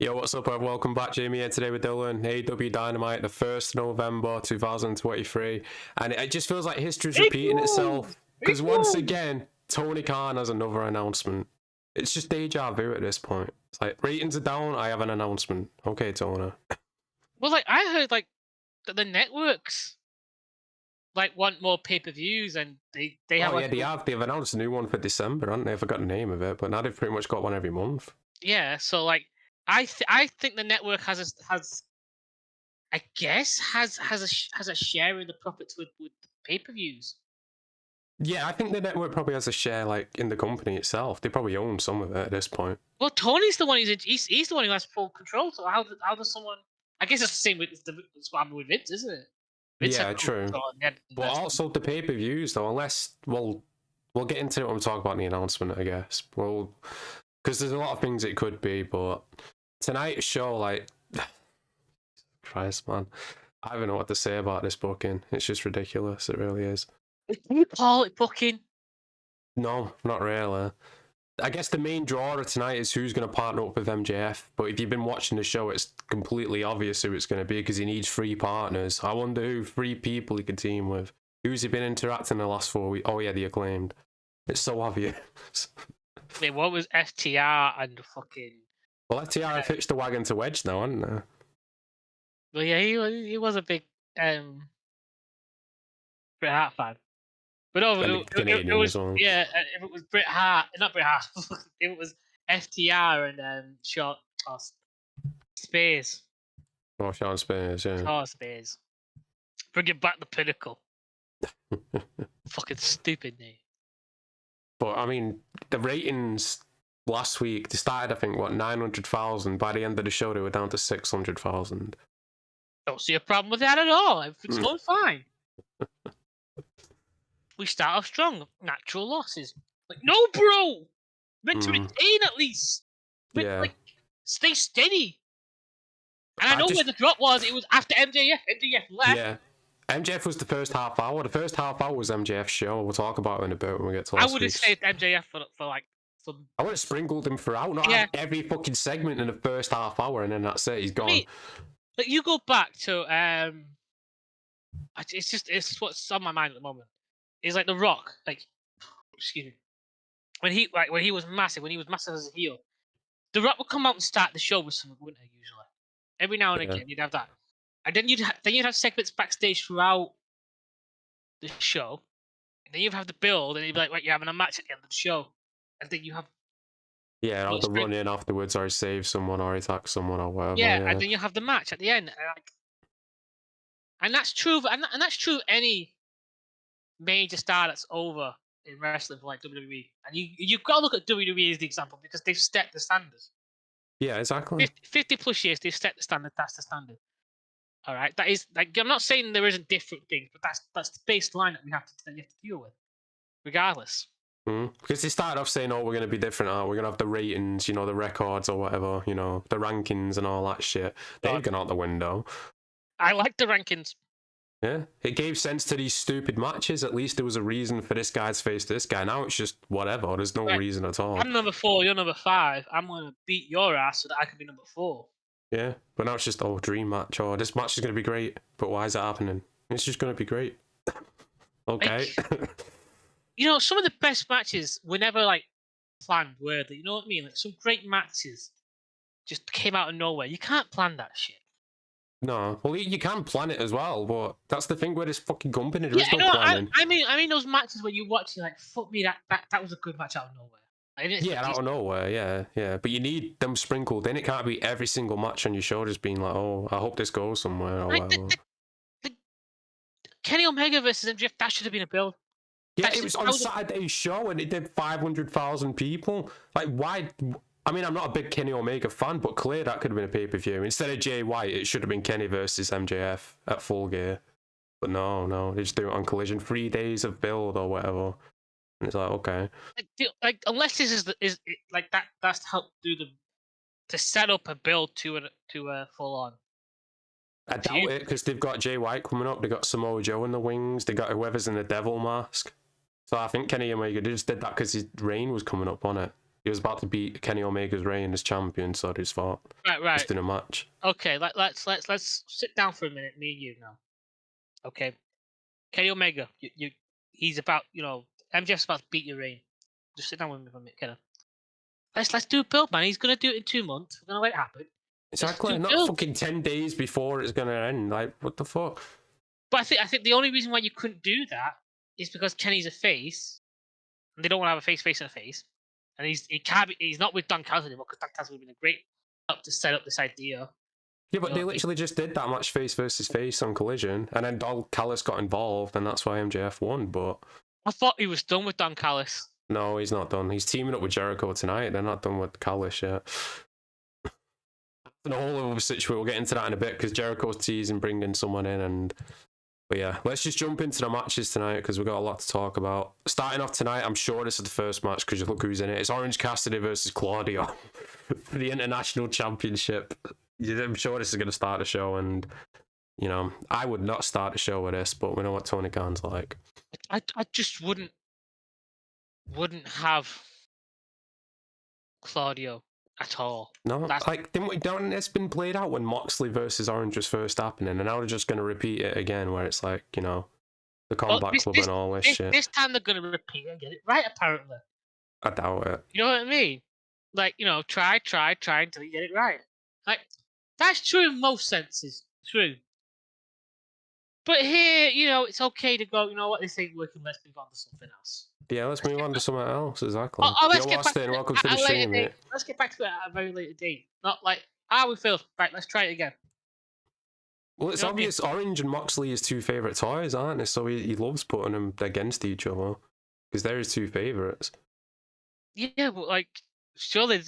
Yo, what's up, everyone? Welcome back. Jamie here today with Dylan. AEW Dynamite, the 1st November 2023. And it just feels like history's repeating itself. Because once again, Tony Khan has another announcement. It's just deja vu at this point. It's like, ratings are down, I have an announcement. Okay, Tony. Well, I heard that the networks want more pay-per-views, and they have. Oh, yeah, they've announced a new one for December, haven't they? I forgot the name of it, but now they've pretty much got one every month. Yeah, so I think the network has a share in the profits with pay-per-views. Yeah, I think the network probably has a share, in the company itself. They probably own some of it at this point. Well, Tony's the one he's the one who has full control. So how does someone? I guess it's the same with it's what happened with Vince, isn't it? Vince Yeah, true. But also the pay-per-views, though, unless we'll get into it when we talk about the announcement, I guess. Well, because there's a lot of things it could be, but tonight's show, Christ, man, I don't even know what to say about this booking. It's just ridiculous. It really is. Can you call it booking? No, not really. I guess the main draw of tonight is who's going to partner up with MJF. But if you've been watching the show, it's completely obvious who it's going to be because he needs 3 partners. I wonder who 3 people he could team with. Who's he been interacting the last 4 weeks? Oh, yeah, the Acclaimed. It's so obvious. Wait, what was FTR and fucking? Well, FTR have hitched the wagon to Wedge now, haven't they? Well, yeah, he was a big Bret Hart fan. But no, it was yeah. If it was Bret Hart, not Bret Hart, if it was FTR and Spears. Oh, Sean Spears, yeah. Oh, Spears. Bringing back the Pinnacle. Fucking stupid name. But I mean, the ratings last week, they started, I think, 900,000. By the end of the show, they were down to 600,000. Don't see a problem with that at all. Everything's going fine. We start off strong. Natural losses. No, bro! Meant to retain at least. Stay steady. And I know where the drop was. It was after MJF. MJF left. Yeah. MJF was the first half hour. The first half hour was MJF's show. We'll talk about it in a bit when we get to last I would have saved MJF for some... I would have sprinkled him throughout. Not have every fucking segment in the first half hour and then that's it. He's gone. Wait, you go back to... It's what's on my mind at the moment. It's like The Rock, excuse me. When he was massive as a heel, The Rock would come out and start the show with something, wouldn't he? Usually, every now and again, you'd have that, and then you'd have segments backstage throughout the show, and then you'd have the build, and you'd be like, right, you're having a match at the end of the show, and then you have or the run in afterwards, or he saves someone, or he attacks someone, or whatever. Yeah, and then you have the match at the end, and that's true, and that's true of any major star that's over in wrestling for WWE, and you've got to look at WWE as the example because they've set the standards. Yeah, exactly. 50 plus years they've set the standard. That's the standard. All right, that is I'm not saying there isn't different things, but that's the baseline that you have to deal with, regardless. Because they started off saying, "Oh, we're going to be different. We're going to have the ratings, the records or whatever, the rankings and all that shit." They've gone out the window. I like the rankings. Yeah, it gave sense to these stupid matches. At least there was a reason for this guy's face this guy. Now it's just whatever. There's no reason at all. I'm number 4, you're number 5. I'm going to beat your ass so that I can be number 4. Yeah, but now it's just, dream match. Or this match is going to be great. But why is it happening? It's just going to be great. Okay. Some of the best matches were never, planned, were they? You know what I mean? Some great matches just came out of nowhere. You can't plan that shit. No, well, you can plan it as well, but that's the thing with this fucking company. There is no planning. I mean those matches where you watch, you're like, fuck me, that was a good match out of nowhere. Out of nowhere, yeah. But you need them sprinkled in. It can't be every single match on your show just being like, oh, I hope this goes somewhere or whatever. Kenny Omega versus MJF, that should have been a build. Yeah, it was on Saturday's show and it did 500,000 people. Why? I mean, I'm not a big Kenny Omega fan, but clearly that could have been a pay-per-view. Instead of Jay White, it should have been Kenny versus MJF at Full Gear. But no, they just do it on Collision. 3 days of build or whatever. And it's like, okay. Unless this is that's to help to set up a build to a full-on. I doubt it, because they've got Jay White coming up, they've got Samoa Joe in the wings, they got whoever's in the devil mask. So I think Kenny Omega just did that because his reign was coming up on it. He was about to beat Kenny Omega's reign as champion, so his fault. Right. Just in a match. Okay, let's sit down for a minute, me and you now. Okay, Kenny Omega, he's about, MJF's about to beat your reign. Just sit down with me for a minute, Kenny. Let's do a build, man. He's gonna do it in 2 months. We're gonna let it happen. Exactly. Not fucking 10 days before it's gonna end. Like, what the fuck? But I think the only reason why you couldn't do that is because Kenny's a face, and they don't want to have a face and a face, and he's not with Don Callis anymore, because Don Callis would have been a great help to set up this idea. Yeah, but they literally just did that match face versus face on Collision, and then Don Callis got involved, and that's why MJF won. But I thought he was done with Don Callis. No, he's not done. He's teaming up with Jericho tonight. They're not done with Callis yet. And a whole other situation. We'll get into that in a bit because Jericho's teasing bringing someone in. But yeah, let's just jump into the matches tonight because we've got a lot to talk about. Starting off tonight, I'm sure this is the first match because you look who's in it. It's Orange Cassidy versus Claudio for the International Championship. I'm sure this is going to start the show, and I would not start the show with this, but we know what Tony Khan's like. I just wouldn't have Claudio at all. No, it's been played out when Moxley versus Orange was first happening, and now they're just going to repeat it again, where it's like, the Combat Club and all this shit. This time they're going to repeat it and get it right, apparently. I doubt it. You know what I mean? Like, try until you get it right. Like, that's true in most senses. True. But here, it's okay to go, you know what, this ain't working, let's move on to something else. Yeah, let's move on to something else, exactly. Let's get back to welcome to the stream, mate. Let's get back to it at a very later date. Not like, we failed. Right, let's try it again. Well, it's obvious Orange and Moxley his two favourite toys, aren't they? So he loves putting them against each other. Because they're his two favourites. Yeah, but like, surely,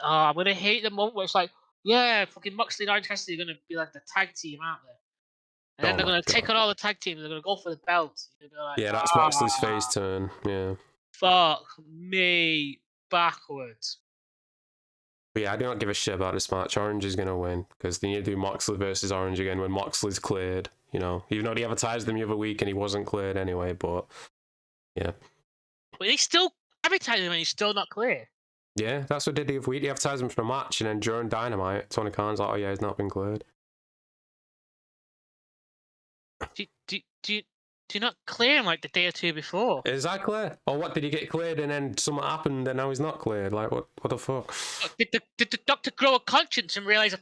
I'm going to hate the moment where it's like, yeah, fucking Moxley and Orange Cassidy are going to be like the tag team, aren't they? And then they're going to take on all the tag teams. They're going to go for the belt. Like, yeah, that's Moxley's face turn. Yeah. Fuck me backwards. But yeah, I do not give a shit about this match. Orange is going to win because they need to do Moxley versus Orange again when Moxley's cleared. Even though they advertised him the other week and he wasn't cleared anyway. But yeah. But they still advertised him and he's still not clear. Yeah, that's what they did the other week. They advertised him for the match, and then during Dynamite, Tony Khan's like, oh yeah, he's not been cleared. Do you not clear him like the day or two before? Exactly. Or what, did he get cleared and then something happened and now he's not cleared? Like, what the fuck? Did the doctor grow a conscience and realise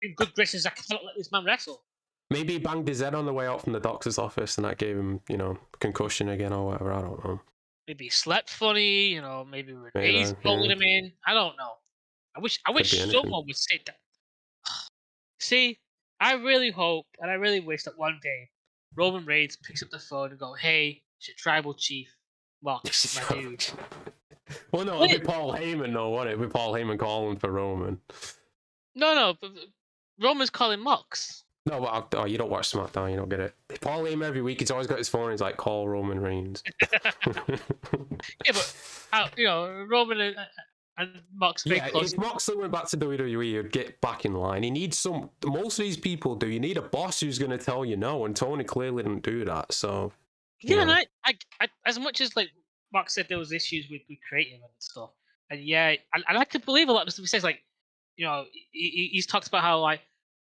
in good graces I cannot let this man wrestle? Maybe he banged his head on the way out from the doctor's office and that gave him, concussion again or whatever. I don't know. Maybe he slept funny, maybe Renee's pulling him in. I don't know. I wish someone would sit down. See, I really hope and I really wish that one day Roman Reigns picks up the phone and go, hey, it's your tribal chief, Mox, my dude. Well, no, it'd be Paul Heyman, though, wouldn't it? It'd be Paul Heyman calling for Roman. No, but Roman's calling Mox. No, but you don't watch SmackDown, you don't get it. Paul Heyman every week, he's always got his phone, he's like, call Roman Reigns. Yeah, but, Roman and Mox very close. If Moxley went back to WWE, he'd get back in line. He needs most of these people do. You need a boss who's going to tell you no, and Tony clearly didn't do that, so... Yeah, and I as much as, like, Mox said there was issues with creating and stuff, and yeah, and I could believe a lot of stuff he says, like, he's talks about how, like,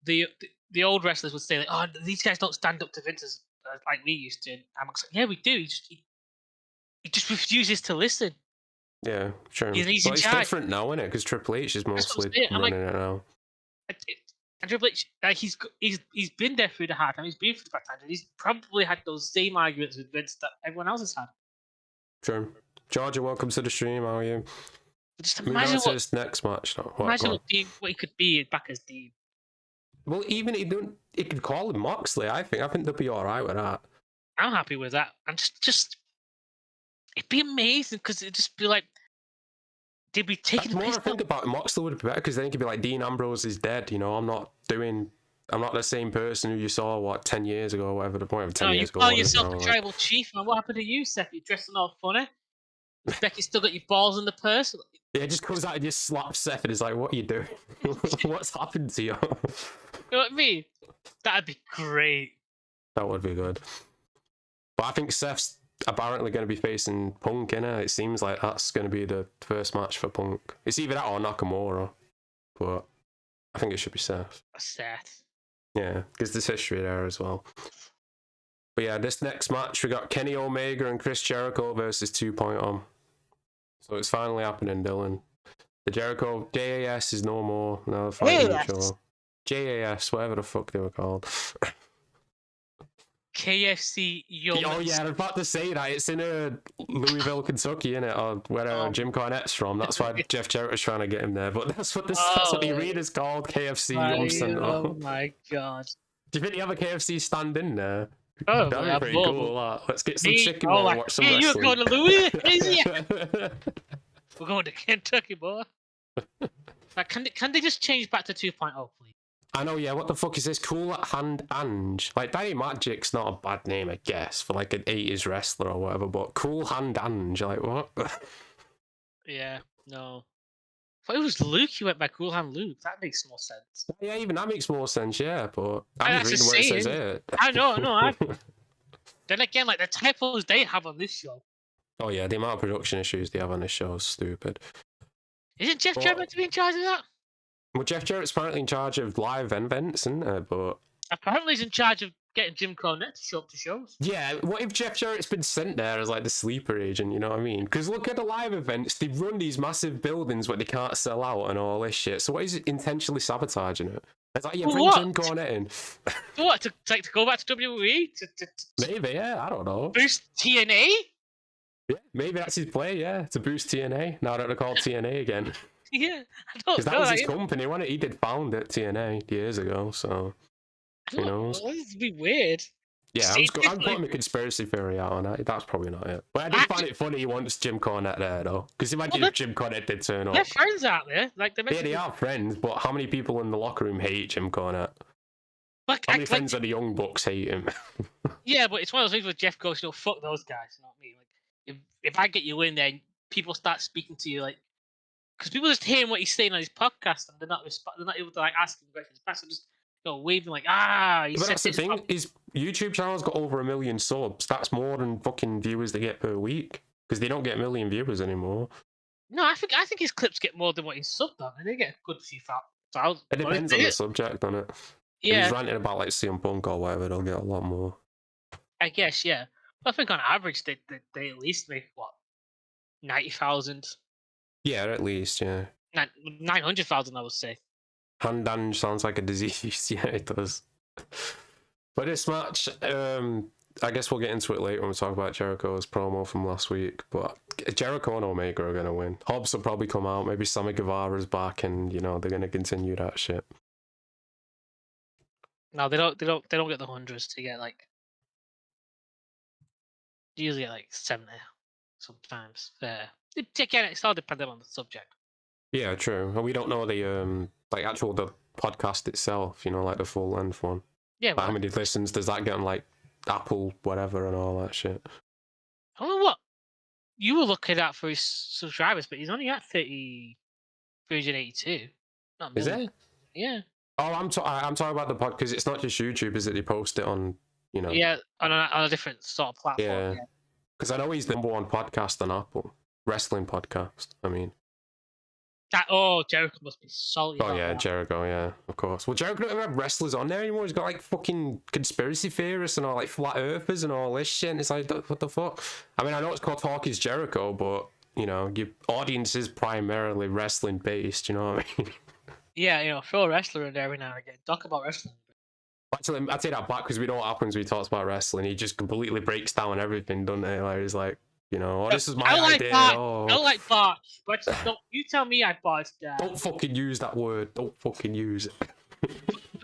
the old wrestlers would say, like, oh, these guys don't stand up to Vince as like we used to, and I'm like, yeah, we do, he just refuses to listen. Yeah, sure. He's it's different now, isn't it? Because Triple H is mostly running it now. And Triple H, he's been there through the hard time. He's been through the bad times, and he's probably had those same arguments with Vince that everyone else has had. Sure. Georgia, welcome to the stream. How are you? Just imagine this next match. Imagine what he could be back as Dean. Well, even he could call him Moxley. I think they'll be all right with that. I'm happy with that. And just it'd be amazing because it'd just be like, did we take the more I think about it, Moxley would be better because then he could be like, Dean Ambrose is dead. I'm not the same person who you saw 10 years ago or whatever. The point of 10 years ago. You call yourself the tribal chief, man. What happened to you, Seth? You're dressing all funny. Becky still got your balls in the purse. Yeah, just comes out and just slaps Seth and is like, what are you doing? What's happened to you? You know what I mean? That'd be great. That would be good. But I think apparently going to be facing Punk, innit? It seems like that's going to be the first match for Punk. It's either that or Nakamura, but I think it should be Seth. Seth. Yeah, because there's history there as well. But yeah, this next match, we got Kenny Omega and Chris Jericho versus 2.0. So it's finally happening, Dylan. The Jericho JAS is no more. No, fighting each other. JAS, whatever the fuck they were called. KFC Young. Oh yeah, I was about to say that. It's in Louisville, Kentucky, innit? Or where Jim Cornette's from. That's why Jeff Jarrett's trying to get him there. But that's what the arena's called, KFC Young Center. Oh my god. Do you think they have a KFC stand in there? Oh, that'd be pretty cool. Let's get some chicken there and watch some wrestling. You're going to Louisville. We're going to Kentucky, boy. Like, can they just change back to 2.0, please? I know, yeah. What the fuck is this? Cool Hand Ange. Like, Danny Magic's not a bad name, I guess, for like an 80s wrestler or whatever, but Cool Hand Ange, like, what? Yeah, no. But it was Luke who went by Cool Hand Luke. That makes more sense. Yeah, even that makes more sense, yeah, but I'm just reading where it says it. I know. Then again, like, the typos they have on this show. Oh, yeah, the amount of production issues they have on this show is stupid. Isn't Jeff Jarrett meant to be in charge of that? Well, Jeff Jarrett's apparently in charge of live events, isn't he? But apparently he's in charge of getting Jim Cornette to show up to shows. Yeah, what if Jeff Jarrett's been sent there as like the sleeper agent, you know what I mean? Because look at the live events, they run these massive buildings where they can't sell out and all this shit. So what is it intentionally sabotaging it? It's like, yeah, bring Jim Cornette in. What, to go back to WWE? Maybe, yeah, I don't know. Boost TNA? Yeah, maybe that's his play, yeah, to boost TNA. Now that they're called TNA again. Yeah, I don't know. Because that was his company, wasn't it? He did found it, TNA, years ago, so who knows? This would be weird. Yeah, I'm putting a conspiracy theory out on that. That's probably not it. But I did find it funny he wants Jim Cornette there, though. Because imagine if Jim Cornette did turn up. They're friends out there. Like, they are friends, but how many people in the locker room hate Jim Cornette? How many friends of the Young Bucks hate him? Yeah, but it's one of those things where Jeff goes, fuck those guys, you know what I mean? Like, if I get you in there, people start speaking to you, like, because people just hearing what he's saying on his podcast and they're not able to like ask him questions back, so just waving like But that's the thing, his YouTube channel's got over 1 million subs. That's more than fucking viewers they get per week. Because they don't get 1 million viewers anymore. No, I think his clips get more than what he's subbed on, and they get a good few thousand. It depends on the subject, on it. Yeah. If he's ranting about like CM Punk or whatever, they'll get a lot more. I guess, yeah. But I think on average they at least make 90,000. Yeah, at least, yeah. 900,000, I would say. Handan sounds like a disease. Yeah, it does. But this match, I guess we'll get into it later when we talk about Jericho's promo from last week. But Jericho and Omega are going to win. Hobbs will probably come out. Maybe Sammy Guevara's back, and they're going to continue that shit. No, they don't get the hundreds to get like. They usually get like 70 sometimes. Again, it's all dependent on the subject. Yeah, true. And we don't know the the podcast itself, like the full length one. Yeah. How many listens does that get on like Apple whatever and all that shit? I don't know what you were looking at for his subscribers, but he's only at 382. Not is it? Yeah. Oh, I'm talking about the pod because it's not just YouTube, is it? They post it on, Yeah, on a different sort of platform. Yeah. Because I know he's the #1 podcast on Apple. Wrestling podcast, I mean. Jericho must be salty. Oh, yeah, Jericho, yeah, of course. Well, Jericho doesn't have wrestlers on there anymore. He's got, like, fucking conspiracy theorists and all, like, flat earthers and all this shit. And it's like, what the fuck? I mean, I know it's called Talk is Jericho, but, your audience is primarily wrestling-based, you know what I mean? Yeah, throw a wrestler in there every now and again. Talk about wrestling. Actually, I'd take that back because we know what happens when he talks about wrestling. He just completely breaks down everything, doesn't he? Like, he's like, this is my idea. I don't like botch, but don't you tell me I botched that. Don't fucking use that word. Don't fucking use it.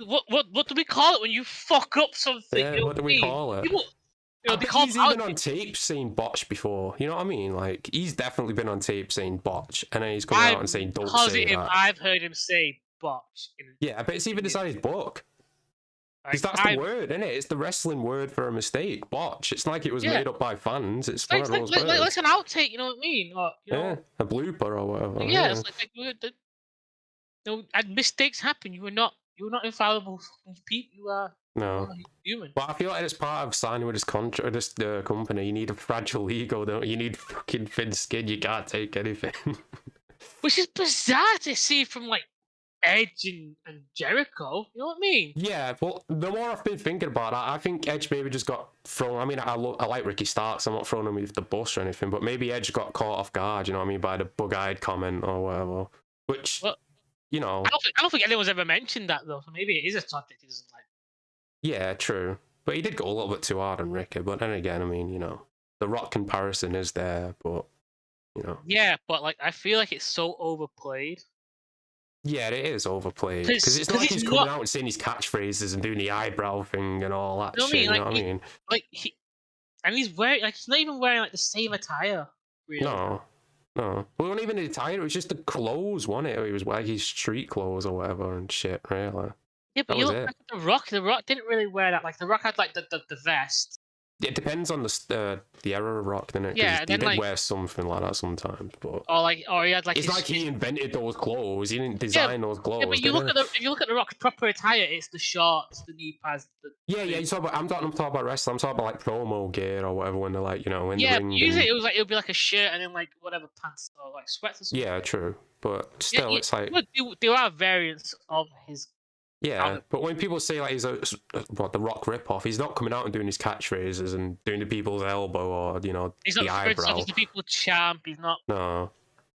What do we call it when you fuck up something? Yeah, what do we call it? He's even on tape saying botch before. You know what I mean? Like, he's definitely been on tape saying botch, and then he's coming out and saying don't say that. I've heard him say botch. Yeah, but it's even inside his book. Because that's the word, isn't it? It's the wrestling word for a mistake, botch. It's like it was made up by fans. It's one of those words. Like an outtake, you know what I mean? Or, yeah, a blooper or whatever. Yeah, it's and mistakes happen. You are not infallible people. You are No. He's human. But I feel like it's part of signing with this contract, this company. You need a fragile ego, don't you? You need fucking thin skin. You can't take anything. Which is bizarre to see from like Edge and Jericho. You know what I mean? Yeah, well, the more I've been thinking about that, I think Edge maybe just got thrown. I mean, I like Ricky Starks. I'm not throwing him with the bus or anything, but maybe Edge got caught off guard. You know what I mean, by the bug-eyed comment or whatever. Which, Well, you know, I don't think anyone's ever mentioned that though. So maybe it is a topic he doesn't like. yeah, true. But he did go a little bit too hard on Ricky. But then again, I mean, you know, the Rock comparison is there, but you know. Yeah, but like I feel like it's so overplayed. Yeah, it is overplayed because it's not like he's coming out and saying his catchphrases and doing the eyebrow thing and all that shit. You know what I mean? Like and he's wearing like he's not even wearing like the same attire. Really. No. Well, not even the attire. It was just the clothes, wasn't it? It was like his street clothes or whatever and shit. Really. Yeah, but you look at the Rock. The Rock didn't really wear that. Like the Rock had like the vest. It depends on the era of Rock, didn't it? Yeah, he did wear something like that sometimes, but or he had like. It's like he invented those clothes. He didn't design those clothes. Yeah, but if you look at the Rock's proper attire, it's the shorts, the knee pads. I'm talking about wrestling. I'm talking about like promo gear or whatever when they're like, you know, in the ring. Usually it would be like a shirt and then like whatever pants or like sweats or something. Yeah, true, but still, it's like there are variants of his. Yeah, but when people say like he's the Rock ripoff, he's not coming out and doing his catchphrases and doing the people's elbow or the eyebrow. He's not the people champ. He's not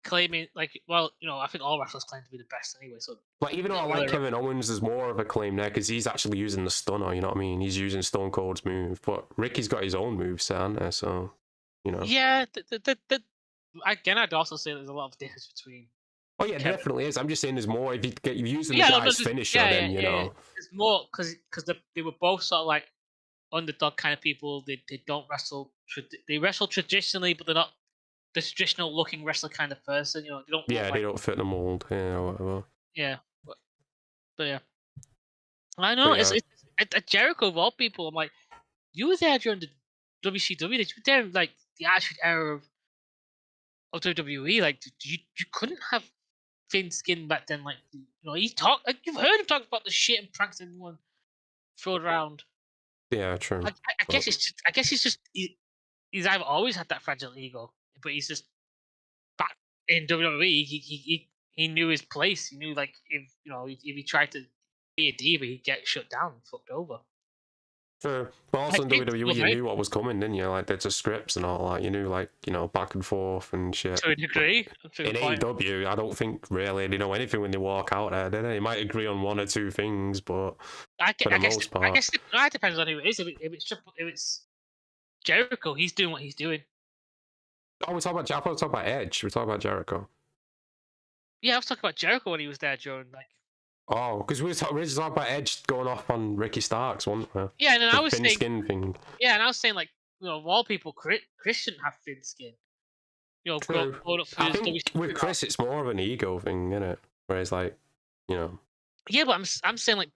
claiming like I think all wrestlers claim to be the best anyway. So like even though I like Kevin Owens, there's more of a claim there because he's actually using the stunner. You know what I mean? He's using Stone Cold's move, but Ricky's got his own moveset, hasn't there? So you know. Yeah, again, I'd also say there's a lot of difference between. Oh yeah, Kevin. Definitely is. I'm just saying there's more. If you using the guy's finisher, then you know. There's more because they were both sort of like underdog kind of people. They don't wrestle. They wrestle traditionally, but they're not the traditional looking wrestler kind of person. You know, they don't. Yeah, they don't fit the mold. Yeah, or whatever. Yeah, but yeah, I know. It's at Jericho of all people. I'm like, you were there during the WCW. You were there like the Attitude Era of WWE. Like you couldn't have thin skin back then. Like he talked. Like, you've heard him talk about the shit and pranks everyone thrown around. Yeah, true. I guess he's either always had that fragile ego, but he's just back in WWE. He knew his place. He knew like if he tried to be a diva, he'd get shut down and fucked over. True. But also in WWE, you knew what was coming, didn't you? Like, there's the scripts and all that. You knew, like, back and forth and shit. To a degree. In AEW, I don't think really they know anything when they walk out there, do they? They might agree on one or two things, but for the most part. I guess it depends on who it is. If it's Jericho, he's doing what he's doing. Oh, I thought we talking about Edge. We're talking about Jericho. Yeah, I was talking about Jericho when he was there during, like... Oh, because we were just talking about Edge going off on Ricky Starks, weren't we? Yeah, and then I was saying... skin thing. Yeah, and I was saying, like, of all people, Chris shouldn't have thin skin. Growing up I think with Chris, it's more of an ego thing, isn't it? Whereas, like, Yeah, but I'm saying, like,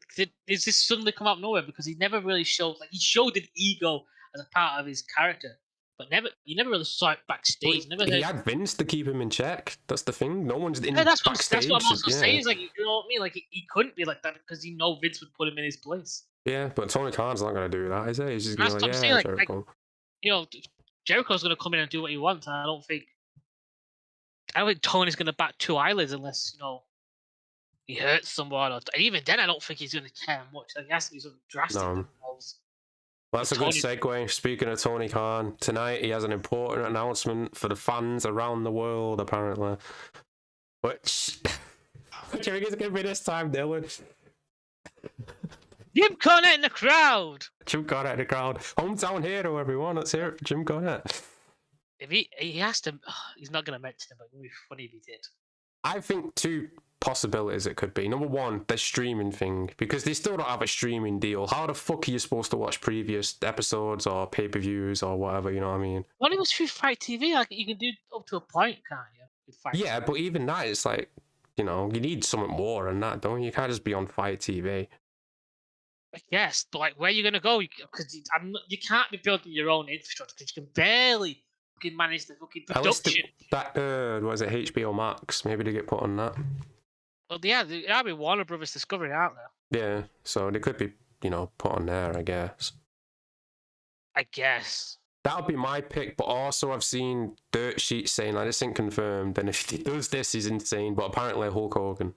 is this suddenly come out of nowhere? Because he never really showed... Like, he showed an ego as a part of his character. But you never really saw it backstage. He had Vince to keep him in check. That's the thing. No one's in backstage. That's what I'm also saying. Is like, you know what I mean? Like, he couldn't be like that because Vince would put him in his place. Yeah, but Tony Khan's not going to do that, is he? He's just going to like, Jericho. Jericho's going to come in and do what he wants. And I don't think Tony's going to bat two eyelids unless, he hurts someone. And even then, I don't think he's going to care much. Like, he has to be something drastic. No. Well, that's a good segue. Speaking of Tony Khan, tonight he has an important announcement for the fans around the world, apparently. Which do you think it's going to be this time, Dylan? Jim Cornette in the crowd! Jim Cornette in the crowd. Hometown hero, everyone. Let's hear it for Jim Cornette. If he has to... he's not going to mention it, but it would be funny if he did. I think two possibilities it could be. Number one, the streaming thing, because they still don't have a streaming deal. How the fuck are you supposed to watch previous episodes or pay-per-views or whatever, you know what I mean? Well, it was through Fight TV. Like, you can do up to a point, can't you? With Fight TV. But even that, it's like, you need something more than that, don't you? You can't just be on Fight TV. Yes, but like, where are you going to go? Because you can't be building your own infrastructure because you can barely manage the fucking production. Was it HBO Max? Maybe they get put on that. Well, yeah, there'll be Warner Brothers Discovery, aren't there? Yeah, so they could be put on there, I guess. I guess. That would be my pick, but also I've seen dirt sheets saying this ain't confirmed, and if he does this, he's insane. But apparently Hulk Hogan.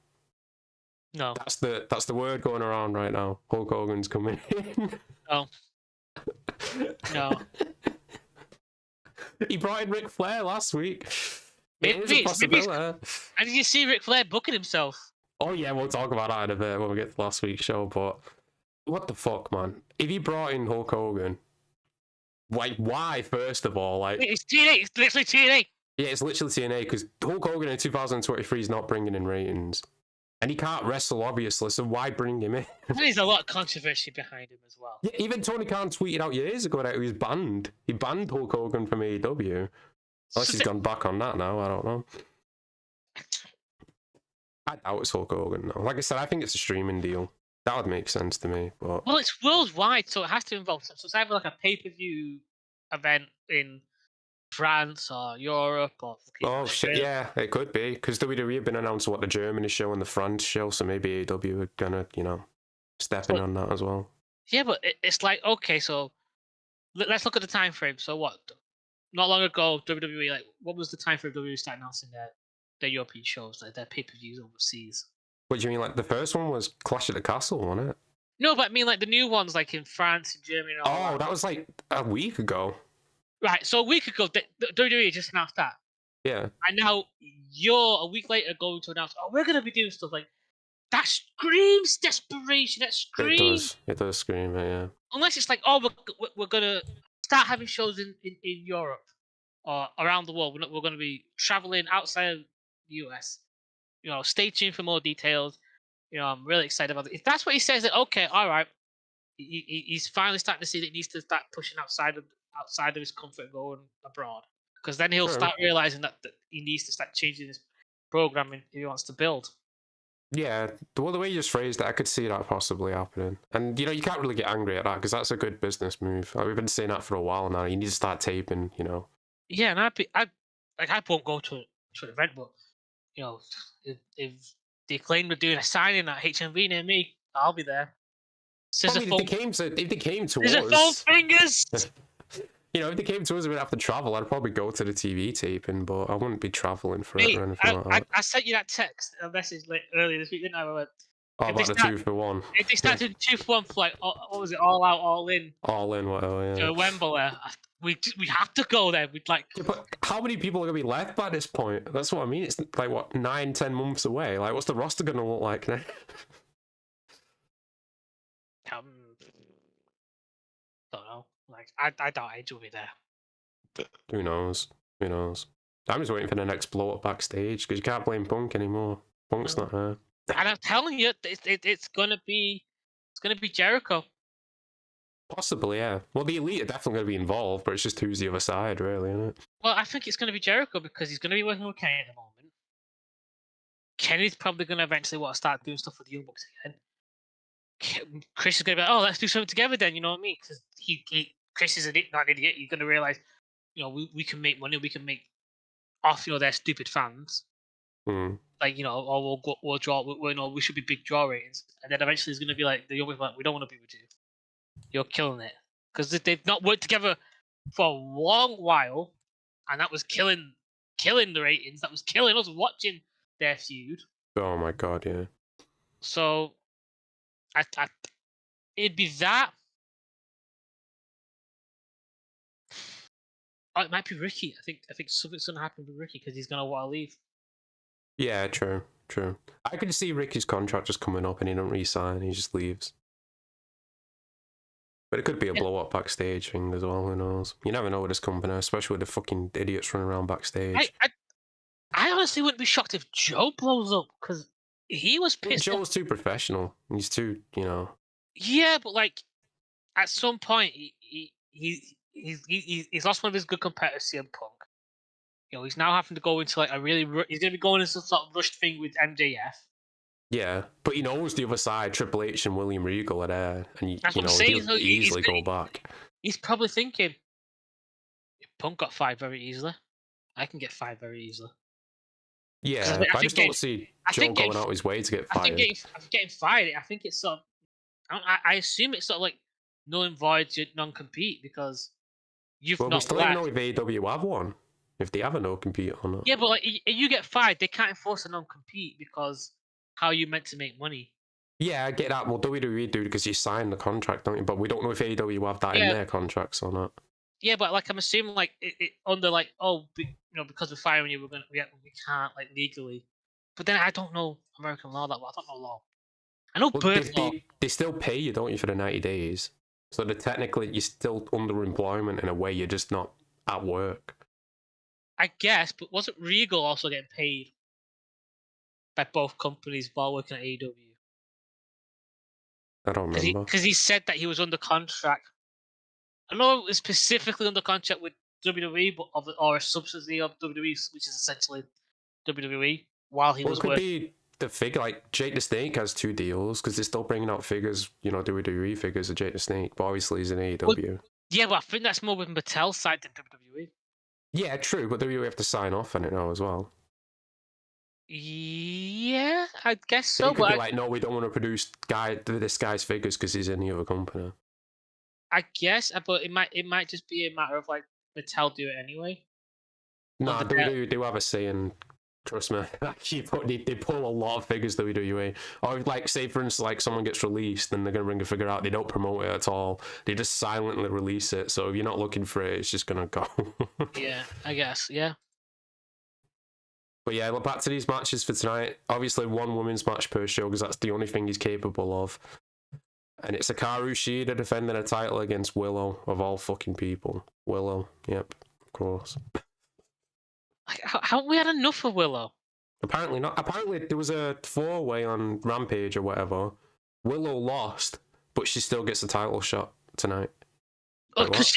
No. That's the word going around right now. Hulk Hogan's coming in. No. No. He brought in Ric Flair last week. Maybe, It is a possibility. And did you see Ric Flair booking himself? Oh yeah, we'll talk about that in a bit when we get to last week's show. But what the fuck, man? If he brought in Hulk Hogan, why? First of all, it's TNA. It's literally TNA. Yeah, it's literally TNA because Hulk Hogan in 2023 is not bringing in ratings, and he can't wrestle obviously. So why bring him in? There's a lot of controversy behind him as well. Yeah, even Tony Khan tweeted out years ago that he was banned. He banned Hulk Hogan from AEW. Unless he's gone back on that now, I don't know. I doubt it's Hulk Hogan, though. Like I said, I think it's a streaming deal. That would make sense to me. But well, it's worldwide, so it has to involve. So it's either like a pay-per-view event in France or Europe or. Oh shit! Yeah, it could be because WWE have been announcing what the Germany show and the France show, so maybe AEW are gonna, step in on that as well. Yeah, but it's like okay, so let's look at the time frame. So what? Not long ago, WWE what was the time frame WWE started announcing their European shows, their pay-per-views overseas? What do you mean? Like the first one was Clash at the Castle, wasn't it? No, but I mean like the new ones, like in France and Germany. And all that was like a week ago. Right, so a week ago, WWE just announced that. Yeah. And now you're a week later going to announce, we're going to be doing stuff like that. Screams desperation. That screams. It does scream, yeah. Unless it's like, we're going to start having shows in Europe or around the world. We're going to be traveling outside of the US. Stay tuned for more details. I'm really excited about it. If that's what he says, that okay, all right. He's finally starting to see that he needs to start pushing outside of his comfort and going abroad. Because then he'll start realizing that he needs to start changing his programming if he wants to build. Yeah, the way you just phrased it, I could see that possibly happening. And, you can't really get angry at that because that's a good business move. We've been saying that for a while now. You need to start taping, Yeah, and I won't go to an event, but, if the Acclaimed were doing a signing at HMV near me, I'll be there. If they came to us, us, fingers. If they came to us, we'd have to travel. I'd probably go to the TV taping, but I wouldn't be traveling for it or anything like that. I sent you that text, a message earlier this week, didn't I? I went, about the 2-for-1. If they started 2-for-1 for what was it, All Out, All In? All In, whatever, yeah. To Wembley, we have to go there. We'd like. Yeah, but how many people are gonna be left by this point? That's what I mean. It's like what 9-10 months away. Like, what's the roster gonna look like now? Don't know. Like, I doubt Edge will be there. Who knows? I'm just waiting for the next blow up backstage because you can't blame Punk anymore. Punk's not there. And I'm telling you, it's gonna be Jericho. Possibly, yeah. Well, the Elite are definitely going to be involved, but it's just who's the other side, really, isn't it? Well, I think it's going to be Jericho because he's going to be working with Kenny at the moment. Kenny's probably going to eventually start doing stuff with the Young Bucks again. Chris is going to be like, let's do something together then, you know what I mean? Because Chris is not an idiot. He's going to realize, we can make money, we can make off, their stupid fans. Like, or we'll draw, we should be big draw ratings. And then eventually he's going to be like, the Young Bucks like, we don't want to be with you. You're killing it. Because they've not worked together for a long while, and that was killing the ratings. That was killing us watching their feud. Oh my god, yeah. So, it'd be that. Oh, it might be Ricky. I think something's gonna happen with Ricky because he's gonna want to leave. Yeah, true. I could see Ricky's contract just coming up and he don't re-sign. He just leaves. But it could be a blow-up backstage thing as well, who knows? You never know with this company, especially with the fucking idiots running around backstage. I honestly wouldn't be shocked if Joe blows up, because he was pissed. Joe's too professional. He's too, Yeah, but at some point, he's lost one of his good competitors, CM Punk. He's now having to go into he's going to be going into some sort of rushed thing with MJF. Yeah, but he knows the other side, Triple H and William Regal are there, and he'll he's easily go back. He's probably thinking, if Punk got 5 very easily, I can get 5 very easily. Yeah, I just don't see Joe going out his way to get fired. I think getting fired, I think it's I assume it's sort of like null and void your non-compete because you've Well, we not still don't know left. if AEW have one, if they have a no compete or not. Yeah, but like you get fired, they can't enforce a non-compete because how are you meant to make money? Yeah, I get that. Well, WWE do because you signed the contract, don't you? But we don't know if AEW have that in Yeah, their contracts or not. yeah, but like I'm assuming like it under like because we're firing you, we can't like legally. But then I don't know American law that well. I don't know law. I know Well, birth law. they still pay you, don't you, for the 90 days? So technically, you're still under employment in a way. You're just not at work. I guess, but wasn't Regal also getting paid by both companies while working at AEW? I don't remember. Because he said that he was under contract. I know it was specifically under contract with WWE, or a subsidy of WWE, which is essentially WWE, while he Well, was it could working. be the figure. Like Jake the Snake has 2 deals because they're still bringing out figures, WWE figures of Jake the Snake, but obviously he's in AEW. Yeah, but I think that's more with Mattel's side than WWE. Yeah, true, but WWE have to sign off on it now as well. Yeah, I guess so. They could But be like, no, we don't want to produce this guy's figures because he's in the other company. I guess, but it might just be a matter of like Mattel do it anyway. No, Of the WWE do have a say in. Trust me, they pull a lot of figures WWE. Or like, say for instance, like someone gets released and they're gonna bring a figure out, they don't promote it at all. They just silently release it. So if you're not looking for it, it's just gonna go. Yeah, I guess. Yeah. But yeah, back to these matches for tonight. Obviously, 1 women's match per show because that's the only thing he's capable of. And it's Hikaru Shida defending a title against Willow, of all fucking people. Willow, yep, of course. Like, haven't we had enough of Willow? Apparently not. Apparently there was a 4-way on Rampage or whatever. Willow lost, but she still gets a title shot tonight. Oh, because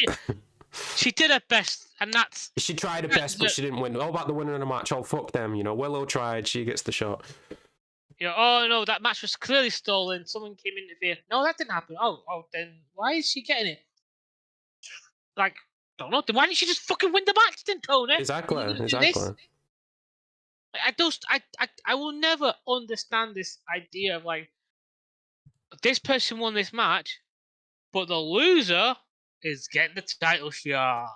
she did her best, and that's... She tried her best, but she didn't win. All about the winner of the match. Oh, fuck them. Willow tried. She gets the shot. Oh no, that match was clearly stolen. Someone came in to interfere. No, that didn't happen. Oh, then why is she getting it? Like, don't know. Then why didn't she just fucking win the match then, Tony? Exactly. I will never understand this idea of like, this person won this match, but the loser is getting the title shot.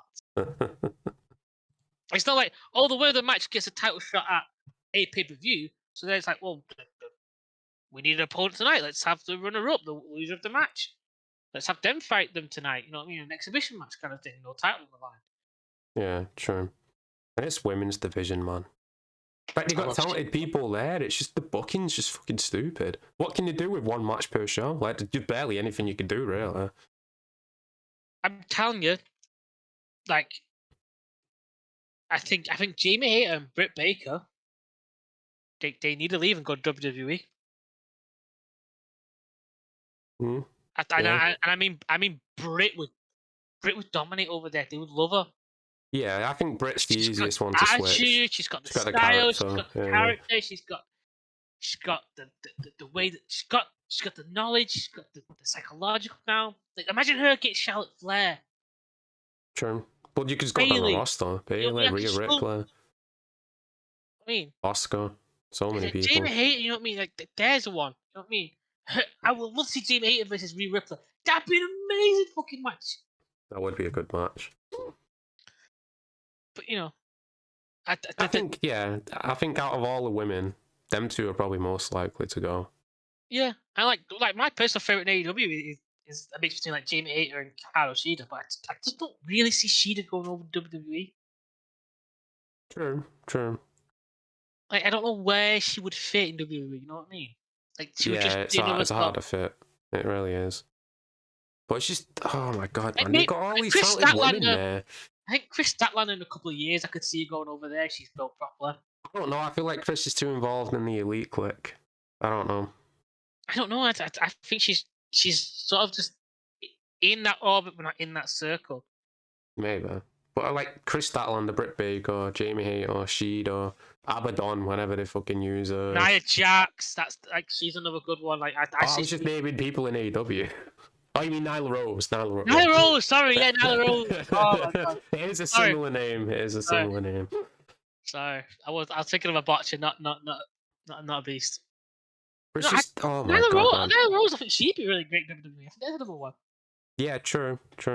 It's not like, the winner of the match gets a title shot at a pay-per-view. So then it's like, well, we need an opponent tonight. Let's have the runner-up, the loser of the match. Let's have them fight them tonight. You know what I mean? An exhibition match kind of thing. No title on the line. Yeah, true. And it's women's division, man. But they got talented people there. It's just the booking's just fucking stupid. What can you do with 1 match per show? Like, there's barely anything you can do, really. I'm telling you, like, I think Jamie Hayter and Britt Baker, they need to leave and go to WWE. Mm. I mean, Britt would dominate over there. They would love her. Yeah, I think Britt's the easiest one to switch. She's got the style. She's got the character. She's got the way that she's got the knowledge. She's got the psychological now. Like, imagine her get Charlotte Flair. True. But you could just go on the roster. Bayley, Rhea Ripley. I mean, Oscar. So many people. Jamie Hayter, you know what I mean? Like, there's one. You know what I mean? I would love to see Jamie Hayter versus Rhea Ripley. That'd be an amazing fucking match. That would be a good match. But I think out of all the women, them 2 are probably most likely to go. Yeah, I like my personal favorite in AEW is a mix between like Jamie Hayter and Hikaru Shida, but I just don't really see Shida going over WWE. True. Like, I don't know where she would fit in WWE. You know what I mean? Like, she would just it's hard to fit. It really is. But it's just, oh my god, man, they've got all these Chris talented women there. I think Chris Statlander in a couple of years, I could see her going over there. She's built properly. I don't know. I feel like Chris is too involved in the elite clique. I don't know. I think she's sort of just in that orbit, but not in that circle. Maybe. But I like Chris Statlander, Britt Baker, Jamie Hayter, Shida, Abaddon, whenever they fucking use her. Nia Jax, that's like, she's another good one. Like, I was just naming people in AEW. Oh, you mean Nyla Rose? Nyla Rose, sorry, yeah, Nyla Rose. Oh my god. It is a similar name. Sorry, I was thinking of a botcher, not a beast. But it's No, just, oh my god, man. Nyla Rose, I think she'd be really great in WWE. I think that's another one. Yeah, true. You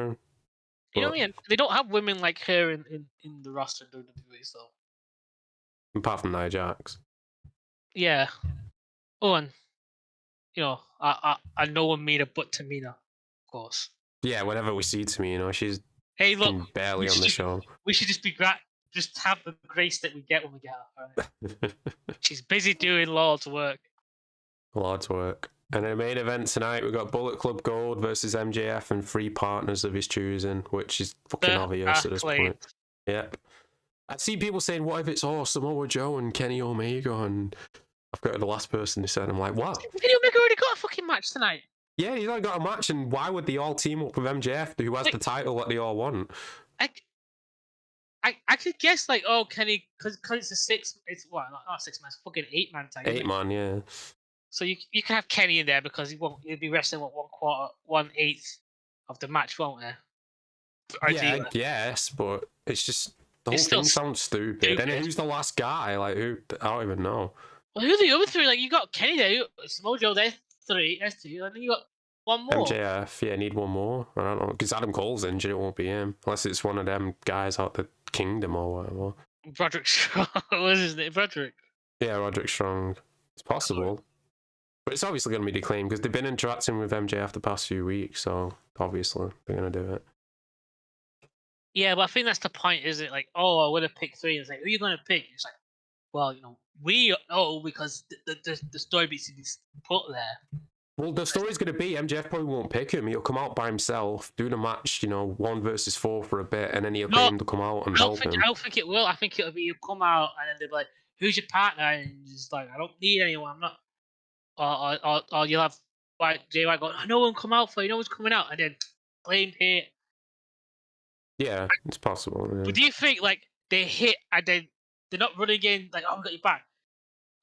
know what I mean? They don't have women like her in the roster in WWE, so. Apart from Nia Jax. Yeah. Oh, and I know one made a but Tamina, of course. Yeah, whenever we see Tamina, she's Hey, look, barely on the show. We should just be just have the grace that we get when we get her. Right? She's busy doing Lord's work. Lord's work. And in the main event tonight, we've got Bullet Club Gold versus MJF and 3 partners of his choosing, which is fucking obvious at this point. Yep. I see people saying, what if it's Samoa Joe and Kenny Omega? And I've got the last person who said, I'm like, what? Kenny Omega already got a fucking match tonight. Yeah, he's already got a match, and why would they all team up with MJF, who has the title that they all want? I could guess, like, Kenny, because it's a 6, it's what, not 6 man, it's fucking 8-man tag. 8-man, yeah. So you can have Kenny in there because he'll be wrestling 1/8 of the match, won't he? Yeah, I guess, but it's just the whole thing sounds stupid. And who's the last guy? Like, who? I don't even know. Well, who are the other 3? Like, you got Kenny there, Samoa Joe there, 3, that's 2, and then you got one more. MJF, yeah, need one more. I don't know, because Adam Cole's injured, it won't be him unless it's one of them guys out the Kingdom or whatever. Roderick Strong, what's his name? Roderick. Yeah, Roderick Strong. It's possible. But it's obviously going to be Acclaimed because they've been interacting with MJF the past few weeks, so obviously they're going to do it. Yeah, but I think that's the point, is it? Like, I want to pick 3. It's like, who are you going to pick? It's like, well, we know because the story beats is put there. Well, the story's going to be MJF probably won't pick him. He'll come out by himself, do the match, 1 versus 4 for a bit, and then he'll claim to come out and help him. I don't think it will. I think it'll be he'll come out and then they'll be like, who's your partner? And he's like, I don't need anyone. I'm not. Or you'll have Jay White going, no one come out for you, no one's coming out, and then claim hit. Yeah, it's possible. Yeah. But do you think like they hit and then they're not running in like, we got your back?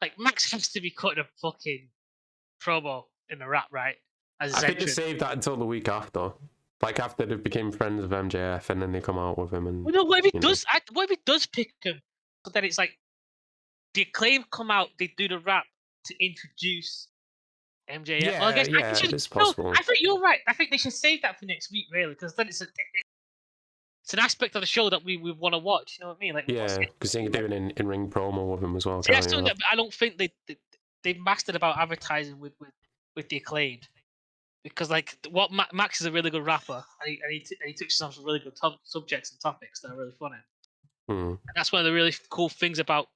Like Max has to be cutting a fucking promo in the rap, right? I think they saved that until the week after. Like after they became friends with MJF and then they come out with him and well, no, what if he does pick him? But then it's like the Acclaim come out, they do the rap to introduce MJF. Yeah, it's possible. No, I think you're right. I think they should save that for next week, really, because then it's an aspect of the show that we want to watch. You know what I mean? Like, yeah, because they can do an in-ring promo with him as well. Yeah, I don't think they mastered about advertising with the Acclaimed, because like what Max is a really good rapper, and he touches on some really good subjects and topics that are really funny. And that's one of the really cool things about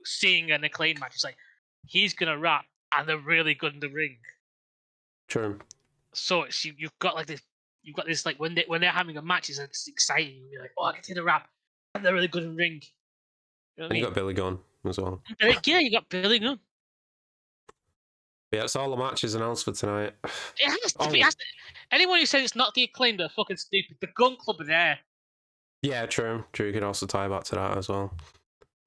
seeing an Acclaimed match. It's like he's gonna rap, and they're really good in the ring. True. So you've got this like when they're having a match, it's exciting. You're like, I can see the rap, and they're really good in the ring. You know and you got Billy Gunn as well. Yeah, you got Billy Gunn. Yeah, it's all the matches announced for tonight. It has to be. Anyone who says it's not the Acclaimed are fucking stupid. The Gun Club are there. Yeah, true. You can also tie back to that as well.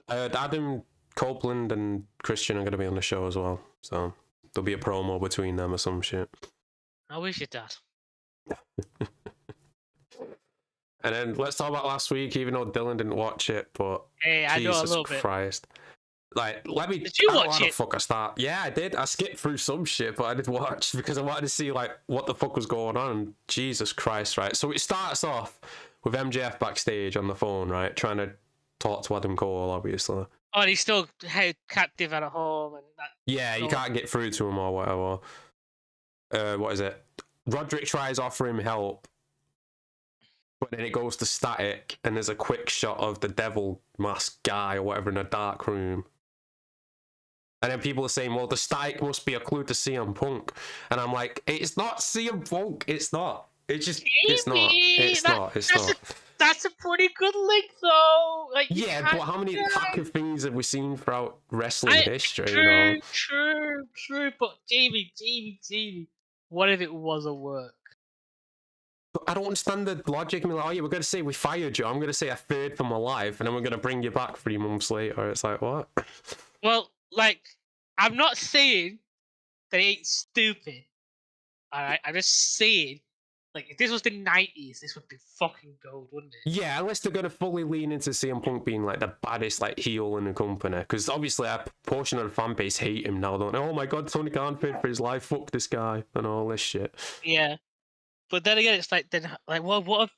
Adam Copeland and Christian are going to be on the show as well, so there'll be a promo between them or some shit. I wish it did. And then let's talk about last week, even though Dylan didn't watch it, but hey, I know a little Christ. Like, Did you watch it? How the fuck I start? Yeah, I did. I skipped through some shit, but I did watch because I wanted to see like what the fuck was going on. Jesus Christ, right? So it starts off with MJF backstage on the phone, right, trying to talk to Adam Cole, obviously. Oh, and he's still held captive at a home, and that. Yeah, you can't get through to him or whatever. What is it? Roderick tries offering him help, but then it goes to static, and there's a quick shot of the devil mask guy or whatever in a dark room. And then people are saying, well, the static must be a clue to CM Punk. And I'm like, it's not CM Punk. It's not. It's not. That's a pretty good link, though. Like, yeah, but how many hacker things have we seen throughout wrestling history? True. But Jamie, what if it was a work? But I don't understand the logic. I mean, like, we're going to say we fired you. I'm going to say a third from my life, and then we're going to bring you back 3 months later. It's like, what? Well, like, I'm not saying that it ain't stupid. All right, I'm just saying, Like, if this was the 90s, this would be fucking gold, wouldn't it? Yeah, unless they're going to fully lean into CM Punk being like the baddest like heel in the company, because obviously a portion of the fan base hate him now, don't they? Oh my god, Tony Khan paid for his life, fuck this guy, and all this shit. Yeah, but then again, it's like what have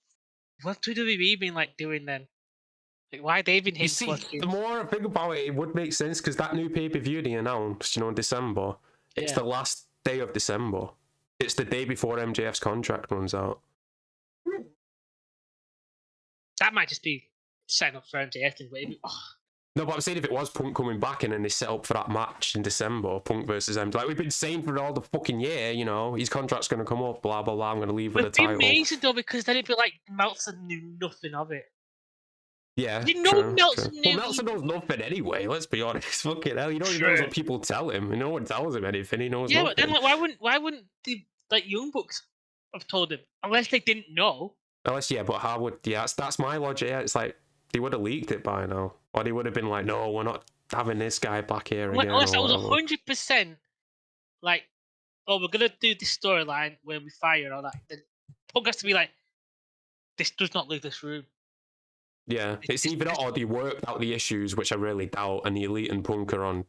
WWE been like doing then? Like, why they been You hitting see, plus the more I think about it, it would make sense because that new pay-per-view they announced, in December, it's the last day of December. It's the day before MJF's contract runs out. That might just be setting up for MJF to win. No, but I'm saying if it was Punk coming back and then they set up for that match in December, Punk versus MJF, like we've been saying for all the fucking year, his contract's going to come up, blah, blah, blah, I'm going to leave with a title. It'd be amazing though, because then it'd be like Meltzer knew nothing of it. Yeah, Meltzer knew. Well, Meltzer knows nothing anyway, let's be honest. Fucking hell, he knows what people tell him. No one tells him anything, he knows nothing. Yeah, but then why wouldn't the Young Bucks have told him? Unless they didn't know. But how would... Yeah, that's my logic. Yeah, it's like, they would have leaked it by now. Or they would have been like, no, we're not having this guy back here again. Unless that was 100% like, oh, we're going to do this storyline where we fire all that. Then Punk has to be like, this does not leave this room. Yeah, it's either that or they worked out the issues, which I really doubt, and the Elite and Punk are on,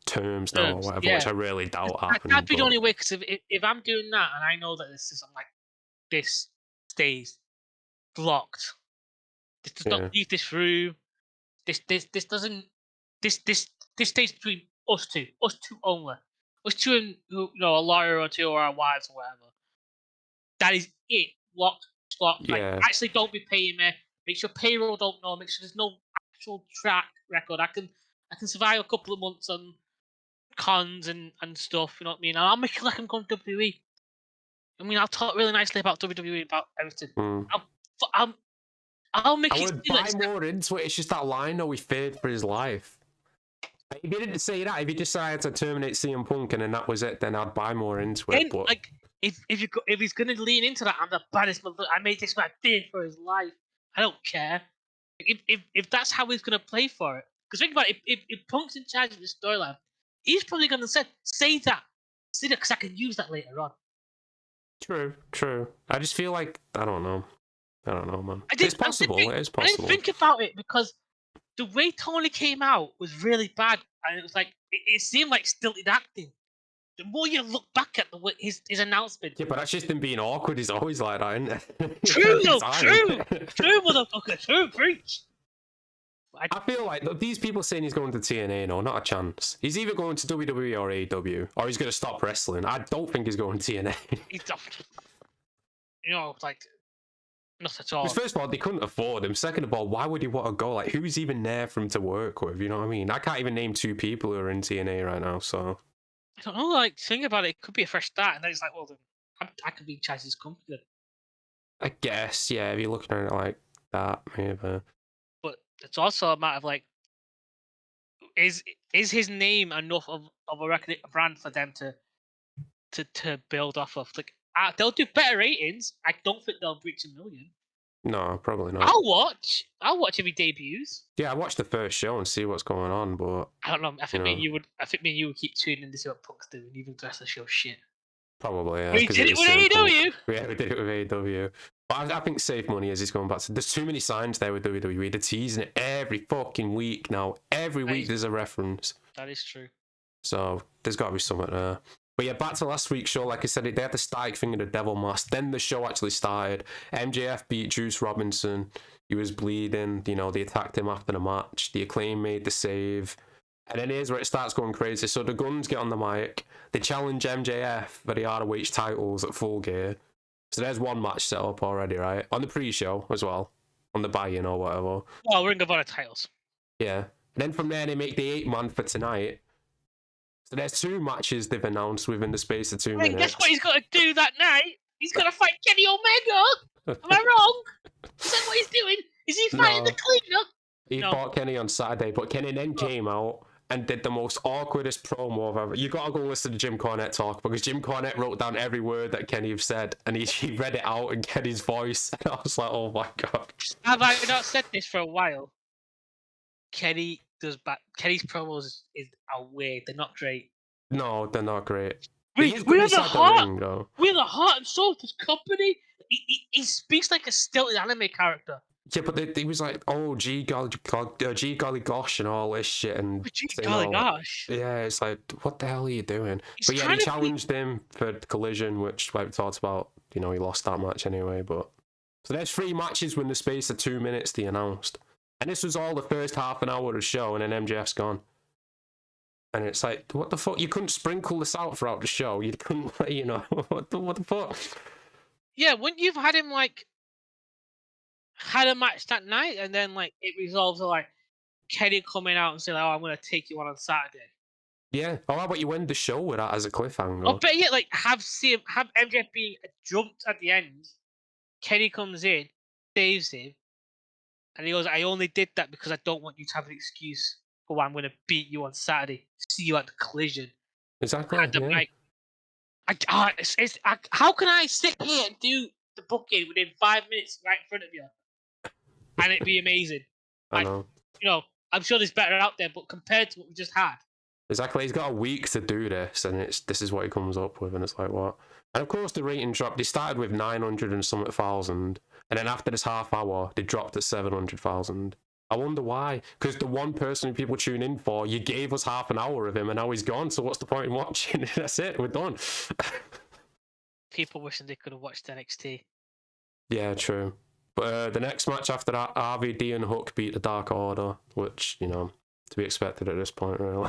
terms now or whatever, which I really doubt happening. That'd be the only way, because if I'm doing that and I know that this stays blocked, this does not leave this room, this doesn't, this stays between us two only, us two and a lawyer or two or our wives or whatever. That is it, locked. Like, actually, don't be paying me. Make sure payroll don't know. Make sure there's no actual track record. I can survive a couple of months on cons and stuff. You know what I mean? And I'll make it like I'm going to WWE. I mean, I'll talk really nicely about WWE, about everything. I'll make it. I would buy more into it. It's just that line though, he feared for his life. If he didn't say that, if he decided to terminate CM Punk and then that was it, then I'd buy more into it. But like, if he's gonna lean into that, I'm the baddest mother. I made this man fear for his life. I don't care. If that's how he's gonna play for it, because think about it, if Punk's in charge of the storyline, he's probably gonna say that, because I can use that later on. True. I just feel like I don't know, man. It's possible. It is possible. I didn't think about it because the way Tony came out was really bad, and it was like it seemed like stilted acting. The more you look back at his announcement, yeah, but that's just him being awkward. He's always like that, isn't it? True, motherfucker, true, preach. I feel like these people saying he's going to TNA, no, not a chance. He's either going to WWE or AEW, or he's going to stop wrestling. I don't think he's going to TNA. He's not. Like, not at all. First of all, they couldn't afford him. Second of all, why would he want to go? Like, who's even there for him to work with? You know what I mean? I can't even name 2 people who are in TNA right now, so... I don't know, like, think about it. It could be a fresh start, and then it's like, well, then I could be in charge of this company then. I guess, yeah, if you're looking at it like that, maybe. But it's also a matter of, like, is his name enough of a brand for them to build off of? Like, they'll do better ratings. I don't think they'll reach 1 million. No, probably not. I'll watch if he debuts. Yeah, I watched the first show and see what's going on, but I don't know. I think me and you would keep tuning in to see what Punk's doing, even the rest of the show shit. Probably, yeah. We did it with AEW. Yeah, we did it with AEW. But I think save money as he's going back to. There's too many signs there with WWE. They're teasing it every fucking week now. Every week there's a reference. That is true. So there's got to be something there. But yeah, back to last week's show, like I said, they had the static thing of the Devil Mask. Then the show actually started. MJF beat Juice Robinson. He was bleeding. They attacked him after the match. The Acclaim made the save. And then here's where it starts going crazy. So the Guns get on the mic. They challenge MJF for the ROH titles at Full Gear. So there's one match set up already, right? On the pre-show as well. On the buy-in or whatever. Well, Ring of Honor titles. Yeah. And then from there, they make the 8-man for tonight. So there's 2 matches they've announced within the space of 2 minutes. Guess what he's got to do that night? He's got to fight Kenny Omega. Am I wrong? Is that what he's doing? Is he fighting the cleaner? He fought Kenny on Saturday, but Kenny then came out and did the most awkwardest promo I've ever... You got to go listen to Jim Cornette talk, because Jim Cornette wrote down every word that Kenny have said, and he read it out in Kenny's voice, and I was like, oh my god. Have I not said this for a while? Kenny's promos are weird. They're not great. No, they're not great. We're the heart and soul of this company. he speaks like a stilted anime character. Yeah, but he was like, oh, gee golly gosh, and all this shit, and Gee saying golly all gosh. yeah, it's like, what the hell are you doing? He's But yeah, trying he to be- challenged him for Collision, which like we talked about. He lost that match anyway. But so there's 3 matches within the space of 2 minutes they announced, and this was all the first half an hour of the show, and then MJF's gone. And it's like, what the fuck? You couldn't sprinkle this out throughout the show. You couldn't, what the fuck? Yeah, wouldn't you've had him like had a match that night, and then like it resolves to like Kenny coming out and saying, "Oh, I'm gonna take you on Saturday." Yeah. Oh, how about you end the show with that as a cliffhanger? Oh, but yeah, like have MJF being jumped at the end. Kenny comes in, saves him, and he goes, "I only did that because I don't want you to have an excuse for why I'm gonna beat you on Saturday. See you at the Collision." Exactly. And I'm like, how can I sit here and do the booking within 5 minutes right in front of you, and it'd be amazing? I know. I'm sure there's better out there, but compared to what we just had, Exactly. He's got a week to do this, and this is what he comes up with, and it's like, what? And of course, the rating dropped. They started with 900 and something thousand, and then after this half hour, they dropped to 700,000. I wonder why. Because the one person who people tune in for, you gave us half an hour of him, and now he's gone. So what's the point in watching? That's it. We're done. people wishing they could have watched NXT. Yeah, true. But the next match after that, RVD and Hook beat the Dark Order, which, to be expected at this point, really.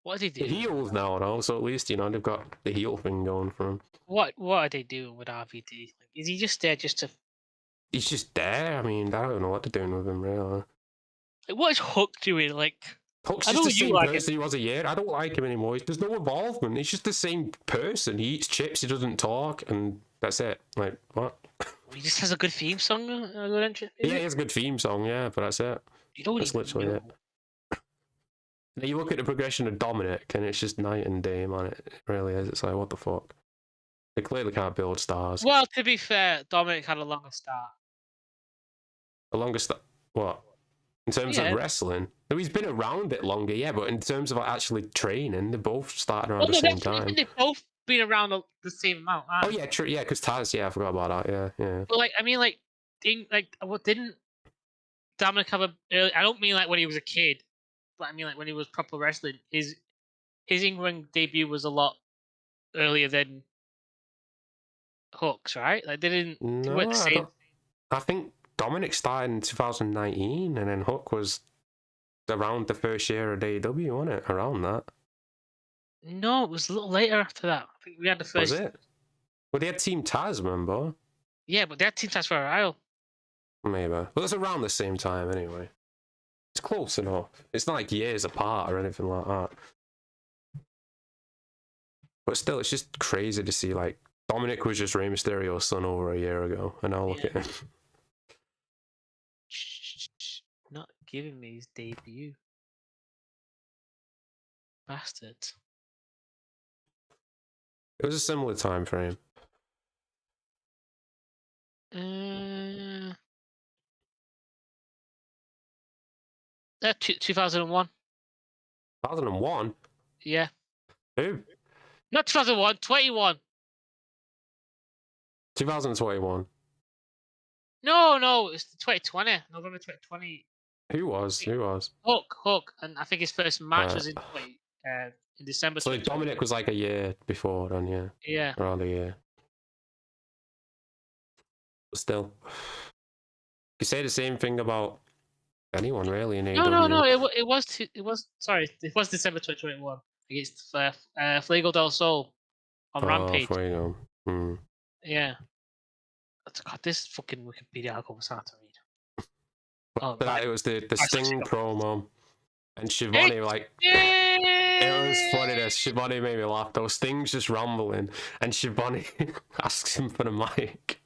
What did he The do? heels now, though, so at least, they've got the heel thing going for him. What are they doing with RVD? Like, is he just there just to? He's just there. I mean, I don't know what they're doing with him, really. Like, what is Hook doing? Like, Hook's I just know the you same like person he was a year. I don't like him anymore. There's no involvement. He's just the same person. He eats chips, he doesn't talk, and that's it. Like, what? he just has a good theme song, a good entrance. Yeah, he has a good theme song, yeah, but that's it. You don't That's even literally know. it. Now you look at the progression of Dominic, and it's just night and day, man. It really is. It's like, what the fuck? They clearly can't build stars. Well, to be fair, Dominic had a longer start. The longest, what? In terms Yeah. of wrestling? No, he's been around it longer, yeah, but in terms of actually training, they both started around the same time. They've both been around the same amount. Oh, yeah, true. Yeah, because Taz, yeah, I forgot about that. Yeah. But, like, I mean, like, what didn't Dominic have I don't mean, like, when he was a kid, but I mean, like, when he was proper wrestling. His in-ring debut was a lot earlier than Hook's, right? Like, they didn't. They No, weren't the same. I think Dominic started in 2019, and then Hook was around the first year of AEW, wasn't it? Around that. No, it was a little later after that. I think we had the first. Was it? Well, they had Team Taz, remember? Yeah, but they had Team Taz for a while. Maybe. Well, it's around the same time anyway. It's close enough. It's not like years apart or anything like that. But still, it's just crazy to see, like, Dominic was just Rey Mysterio's son over a year ago, and now look at him. Not giving me his debut. Bastard. It was a similar time frame. 2001. 2001? Yeah. Who? Not 2001, 21. 2021. No, it's 2020. November 2020. Who was? Hook. And I think his first match was in December. So Dominic was like a year before then, yeah. Yeah. Around a year. But still. You say the same thing about anyone really in AEW. No. It was December 2021 against Fuego del Sol on Rampage. Fuego. Yeah. God, this fucking Wikipedia article was hard to read. But it was the Sting promo, and Shivani it was funny. This Shivani made me laugh. Though Sting's just rambling, and Shivani asks him for the mic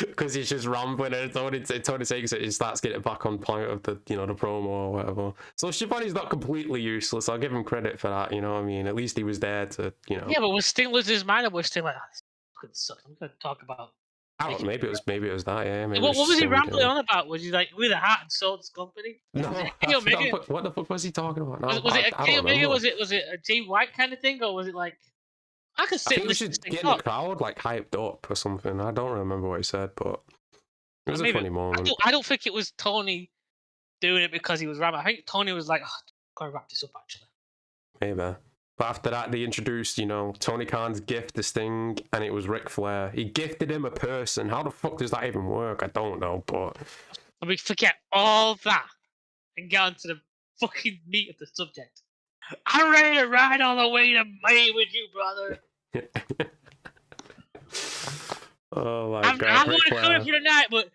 because he's just rambling, and Tony takes it and starts getting back on point of the the promo or whatever. So Shivani's not completely useless. I'll give him credit for that. You know what I mean? At least he was there to Yeah, but was Sting losing his mind, or was Sting like, this fucking sucks? I'm gonna talk about. I don't know, maybe it was that. Yeah. Maybe What was he Sting rambling on about? Was he like, with a hat and sold his company? No, what the fuck was he talking about? No, Was it a I Kenny don't Omega? remember. Was it a Jay White kind of thing, or was it like I could I sit think and it was listen to just this thing getting the talk. crowd like hyped up or something. I don't remember what he said, but it was a Maybe funny moment. I don't think it was Tony doing it because he was ramming. I think Tony was like, oh, gotta wrap this up actually. Maybe. But after that, they introduced, Tony Khan's gift, this thing, and it was Ric Flair. He gifted him a person. How the fuck does that even work? I don't know, but... And we forget all that and get on to the fucking meat of the subject. I'm ready to ride all the way to Maine with you, brother. Oh my I'm god, going Ric to come Flair. for tonight, but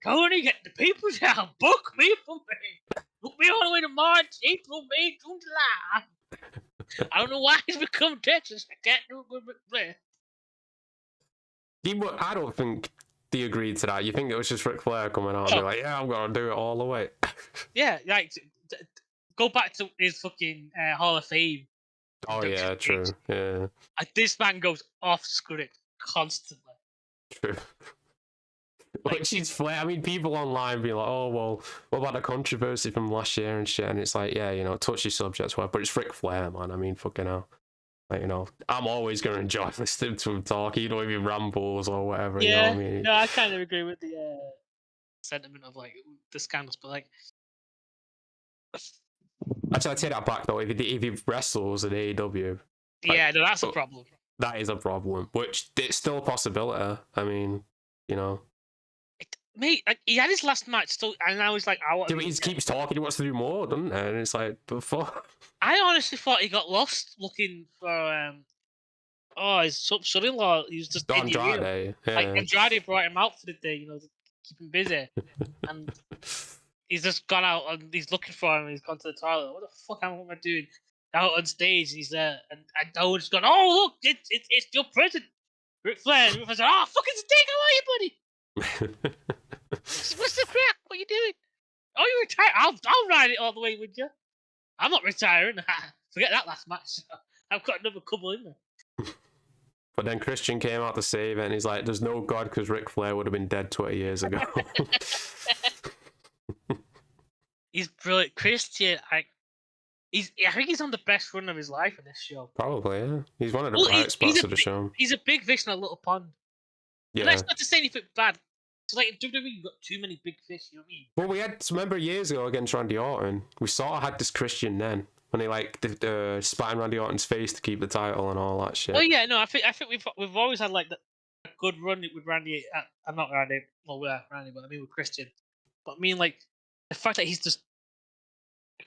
Tony, get the people down. Book me for me. Book me all the way to March, April, May, June, July. I don't know why he's become Texas. I can't do a good Ric Flair. I don't think they agreed to that. You think it was just Ric Flair coming out and be like, yeah, I'm going to do it all the way. Yeah, like, go back to his fucking Hall of Fame. Oh, yeah, true. Yeah. This man goes off script constantly. True. Which is Flair. I mean, people online be like, oh, well, what about the controversy from last year and shit? And it's like, yeah, touchy subjects, whatever. But it's Ric Flair, man. I mean, fucking hell. Like, I'm always going to enjoy listening to him talk, even if he rambles or whatever. Yeah, you know what I mean? no, I kind of agree with the sentiment of like the scandals, but like, Actually, I take that back though. If he wrestles in AEW, yeah, no, that's a problem. That is a problem, which it's still a possibility. I mean, Mate, like, he had his last match, still, and now he's like, I want. Yeah, but he keeps talking. He wants to do more, doesn't he? And it's like, but fuck. I honestly thought he got lost looking for his son-in-law. He was just in the arena. Andrade, yeah. Like Andrade brought him out for the day, to keep him busy, and he's just gone out and he's looking for him. And he's gone to the toilet. What the fuck am I doing? Out on stage, he's there, and Owen's gone. Oh look, it's your present, Ric Flair. And Ric Flair said, "Oh fucking take away, buddy. What's the crack? What are you doing? Oh, you retire? I'll ride it all the way with you. I'm not retiring. Forget that last match. I've got another couple in there." But then Christian came out to save it, and he's like, "There's no God because Ric Flair would have been dead 20 years ago." He's brilliant, Christian. I think he's on the best run of his life in this show. Probably, yeah. He's one of the bright spots of the show. He's a big fish in a little pond. Yeah. And that's not to say anything bad. It's like in WWE, you've got too many big fish. You know what I mean? Well, we had, remember years ago against Randy Orton, we sort of had this Christian then when he spat in Randy Orton's face to keep the title and all that shit. Oh yeah, no, I think we've always had like a good run with Randy. I'm not Randy. Well, we're Randy, but I mean with Christian. But I mean like the fact that he's just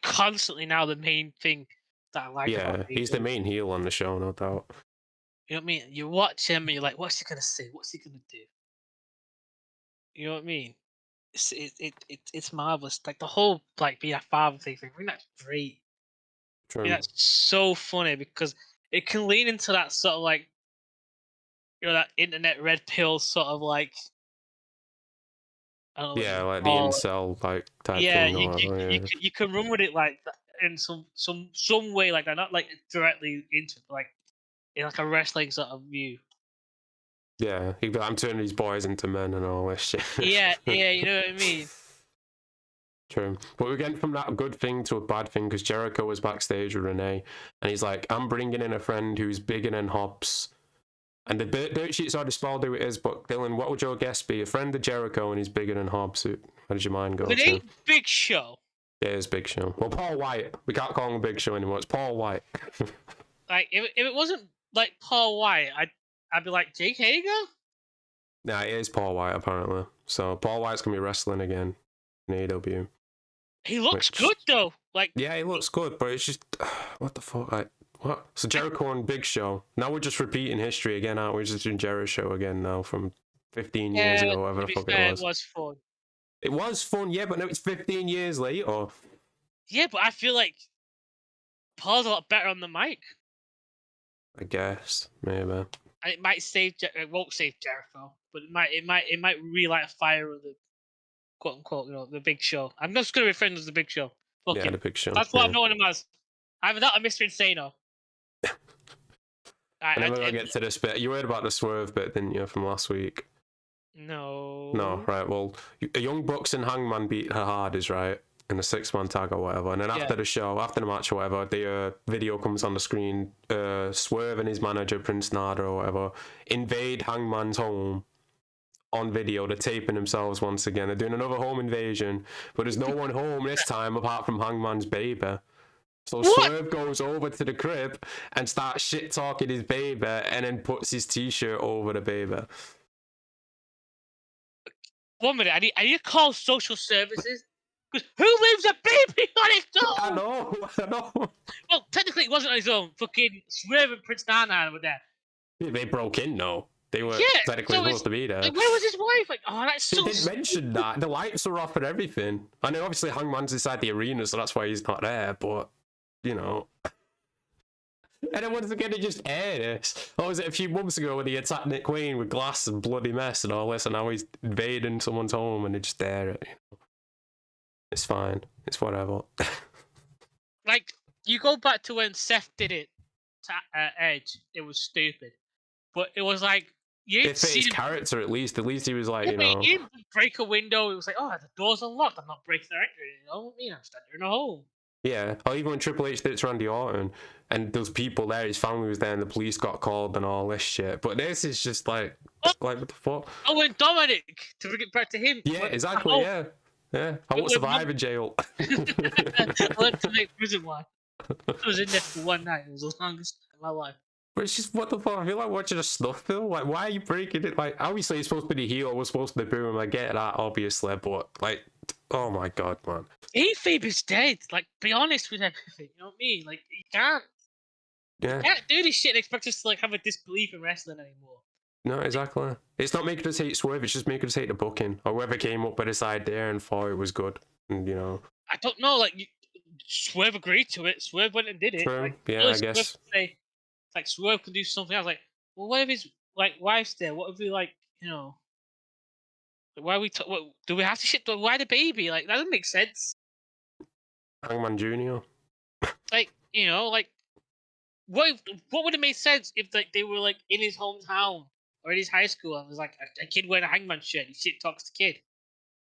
constantly now the main thing that I like. Yeah, he's the main heel on the show, no doubt. You know what I mean? You watch him and you're like, what's he gonna say? What's he gonna do? You know what I mean? It's marvelous. Like the whole like be a father thing. I think that's great. True. I mean, that's so funny because it can lean into that sort of like, that internet red pill sort of like. I don't know yeah, like the incel like type thing. You can run with it like that in some way like that, not like directly into it, but like in like a wrestling sort of view. Yeah, he'd be like, I'm turning these boys into men and all this shit. Yeah, you know what I mean? True. But we're getting from that good thing to a bad thing because Jericho was backstage with Renee and he's like, I'm bringing in a friend who's bigger than Hobbs. And the dirt sheets already spelled who it is, but Dylan, what would your guess be? A friend of Jericho and he's bigger than Hobbs. Where does your mind go? But it ain't Big Show. Yeah, it's Big Show. Well, Paul White. We can't call him Big Show anymore. It's Paul White. Like, if it wasn't like Paul White, I'd be like, Jake Hager? Nah, it is Paul White, apparently. So Paul White's going to be wrestling again in AEW. He looks good, though. Like, yeah, he looks good, but it's just... what the fuck? Like, what? So Jericho and Big Show. Now we're just repeating history again, aren't we? We're just doing Jericho again now from 15 years ago, whatever the fuck it was. It was fun. It was fun, yeah, but now it's 15 years later. Yeah, but I feel like Paul's a lot better on the mic. I guess, maybe. And it might save. It won't save Jericho, but it might relight a fire of the quote unquote, the Big Show. I'm just gonna refer to him as the Big Show. Fuck yeah, him. the Big Show. That's what I'm knowing him as. I'm not a Mr. Insano. And then we're gonna get to this bit. You heard about the swerve bit, didn't you, from last week? No. No, right. Well, a Young Bucks and Hangman beat her Hardys, right? in a 6-man tag or whatever. And then after the show, after the match or whatever, the video comes on the screen. Swerve and his manager, Prince Nada or whatever, invade Hangman's home on video. They're taping themselves once again. They're doing another home invasion, but there's no one home this time apart from Hangman's baby. So Swerve goes over to the crib and starts shit talking his baby, and then puts his t-shirt over the baby. 1 minute, I need to call social services. Because who leaves a baby on his own? I know. Well, technically it wasn't on his own. Fucking Swerve and Prince Nana were there. They broke in, though. They were technically supposed to be there. Like, where was his wife? Like, oh, that's so... They didn't mention that. The lights were off and everything. I know, obviously, Hangman's inside the arena, so that's why he's not there, but, you know... And then once again, they just air this. Or was it a few months ago when he attacked Nick Wayne with glass and bloody mess and all this, and now he's invading someone's home and they just air it, you know? It's fine. It's whatever. Like, you go back to when Seth did it to Edge, it was stupid. But it was like... It fit his character, at least. At least he was like, you know... He didn't break a window. It was like, oh, the door's unlocked. I'm not breaking the entry. You know what I mean? I'm standing in a home. Yeah. Or even when Triple H did it to Randy Orton, and those people there, his family was there, and the police got called and all this shit. But this is just like what the fuck? Oh, and Dominic, to bring it back to him. Yeah, exactly, yeah. Yeah. I won't survive in jail. I went to make prison life. I was in there for one night. It was the longest in my life. But it's just, what the fuck? I feel like watching a snuff film. Like, why are you breaking it? Like, obviously, he's supposed to be the heel. We're supposed to boo him. I get that, obviously. But, like, oh my god, man. Kayfabe is dead. Like, be honest with everything. You know what I mean? Like, you can't. Yeah. You can't do this shit and expect us to, like, have a disbelief in wrestling anymore. No, exactly. It's not making us hate Swerve. It's just making us hate the booking. Or whoever came up with this idea and thought it was good. And, you know. I don't know. Like, Swerve agreed to it. Swerve went and did it. True. Like, yeah, I guess. Like, Swerve can do something else. Like, well, what if his like wife's there? What if we, like, you know, why are we? What, do we have to shit? Why the baby? Like, that doesn't make sense. Hangman Jr. Like, you know, like, what would have made sense if, like, they were, like, in his hometown or in his high school and there's, like, a kid wearing a Hangman shirt and he shit talks the kid.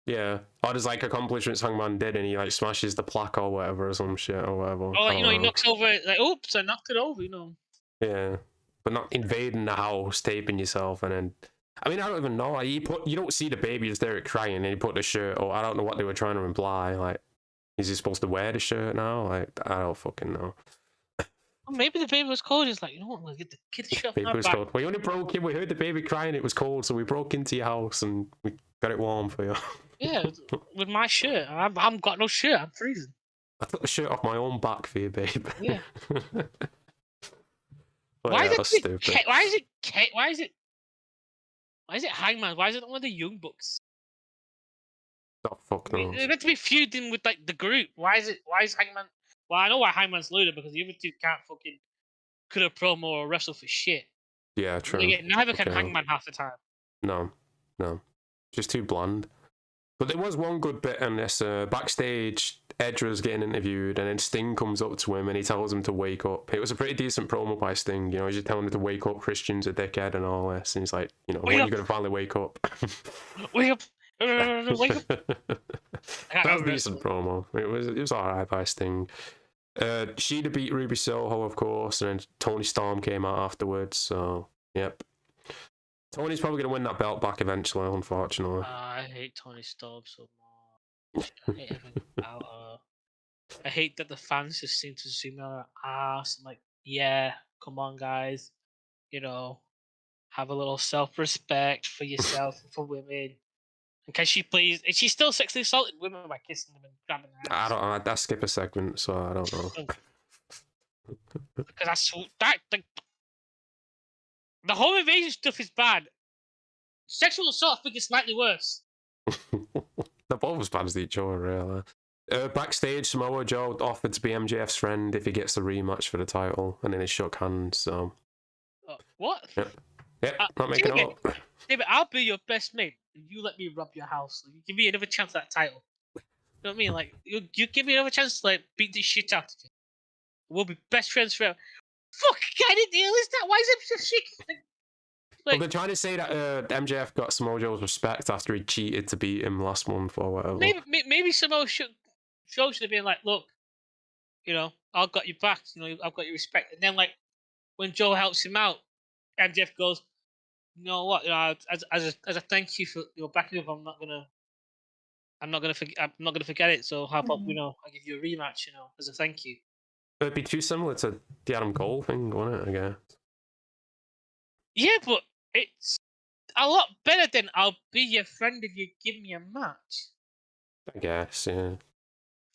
Yeah, or there's like accomplishments Hangman did and he like smashes the plaque or whatever or some shit or whatever. Or, like, you know, he knocks over, like, oops, I knocked it over, you know. Yeah, but not invading the house, taping yourself, and then... I mean, I don't even know. Like, you don't see the baby just there crying, and he put the shirt... Or I don't know what they were trying to imply. Like, is he supposed to wear the shirt now? Like, I don't fucking know. Well, maybe the baby was cold. He's like, you know what, we'll get the shirt off my back. Baby was cold. We only broke in. We heard the baby crying. It was cold, so we broke into your house, and we got it warm for you. Yeah, with my shirt. I've got no shirt. I'm freezing. I took the shirt off my own back for you, babe. Yeah. Why is it Hangman? Why is it not one of the Young Bucks? Oh, fuck no. They're meant to be feuding with, like, the group. Why is Hangman? Well, I know why Hangman's losing, because the other two can't fucking cut a promo or wrestle for shit. Yeah, true. Neither can Hangman half the time. No. Just too bland. But there was one good bit in this. Backstage, Edge was getting interviewed, and then Sting comes up to him and he tells him to wake up. It was a pretty decent promo by Sting. You know, he's just telling him to wake up. Christian's a dickhead and all this. And he's like, you know, when are you going to finally wake up? Wake up. Wake up. That was a decent promo. It was alright by Sting. Shida beat Ruby Soho, of course, and then Tony Storm came out afterwards. So, yep. Tony's probably going to win that belt back eventually, unfortunately. I hate Tony Storm so much. I hate everything about her. I hate that the fans just seem to zoom on her ass. I'm like, yeah, come on, guys. You know, have a little self-respect for yourself and for women. And can she please... Is she still sexually assaulting women by kissing them and grabbing their ass? I don't know. I skip a segment, so I don't know. Because the home invasion stuff is bad. Sexual assault, I think, is slightly worse. They're both as bad as each other, really. Backstage, Samoa Joe offered to be MJF's friend if he gets the rematch for the title, and then they shook hands, so... What? Yep, not making it up. David, I'll be your best mate, and you let me rob your house. You give me another chance at that title. You know what I mean? Like, you give me another chance to, like, beat the shit out of you. We'll be best friends forever. Fuck kind of deal is that? Why is it so shit? Well, they're trying to say that MJF got Samoa Joe's respect after he cheated to beat him last month or whatever. Maybe Samoa should Joe should have been like, look, I've got your back. I've got your respect. And then, like, when Joe helps him out, MJF goes, you know what? As a thank you for backing up, I'm not gonna forget it. So how about I give you a rematch, as a thank you. It'd be too similar to the Adam Cole thing, wouldn't it? I guess. Yeah, but it's a lot better than I'll be your friend if you give me a match. I guess, yeah.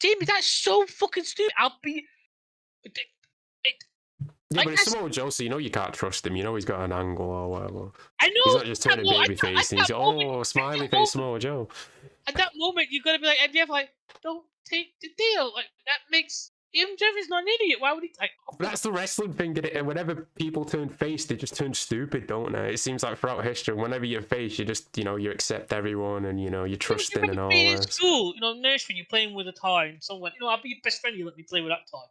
Jamie, that's so fucking stupid. I'll be. Yeah, but it's Samoa Joe, so you can't trust him. He's got an angle or whatever. I know. He's not just turning babyface and he's smiley face Samoa Joe. At that moment, you've got to be like MJF, like, don't take the deal. Like, that makes MJF is not an idiot. Why would he? That's the wrestling thing. Whenever people turn face, they just turn stupid, don't they? It seems like throughout history, whenever you're face, you just you accept everyone and you trust in and all that. In school, nursery, you're playing with a toy, and someone, I'll be your best friend. You let me play with that toy.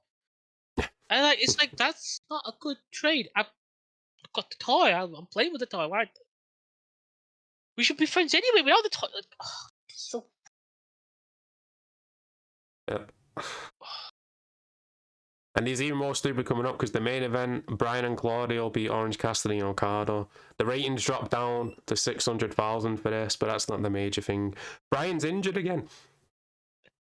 And it's like that's not a good trade. I've got the toy. I'm playing with the toy. Why? We should be friends anyway. We are the toy. So. Yep. And he's even more stupid coming up because the main event, Bryan and Claudio beat Orange Cassidy and Okada. The ratings dropped down to 600,000 for this, but that's not the major thing. Bryan's injured again.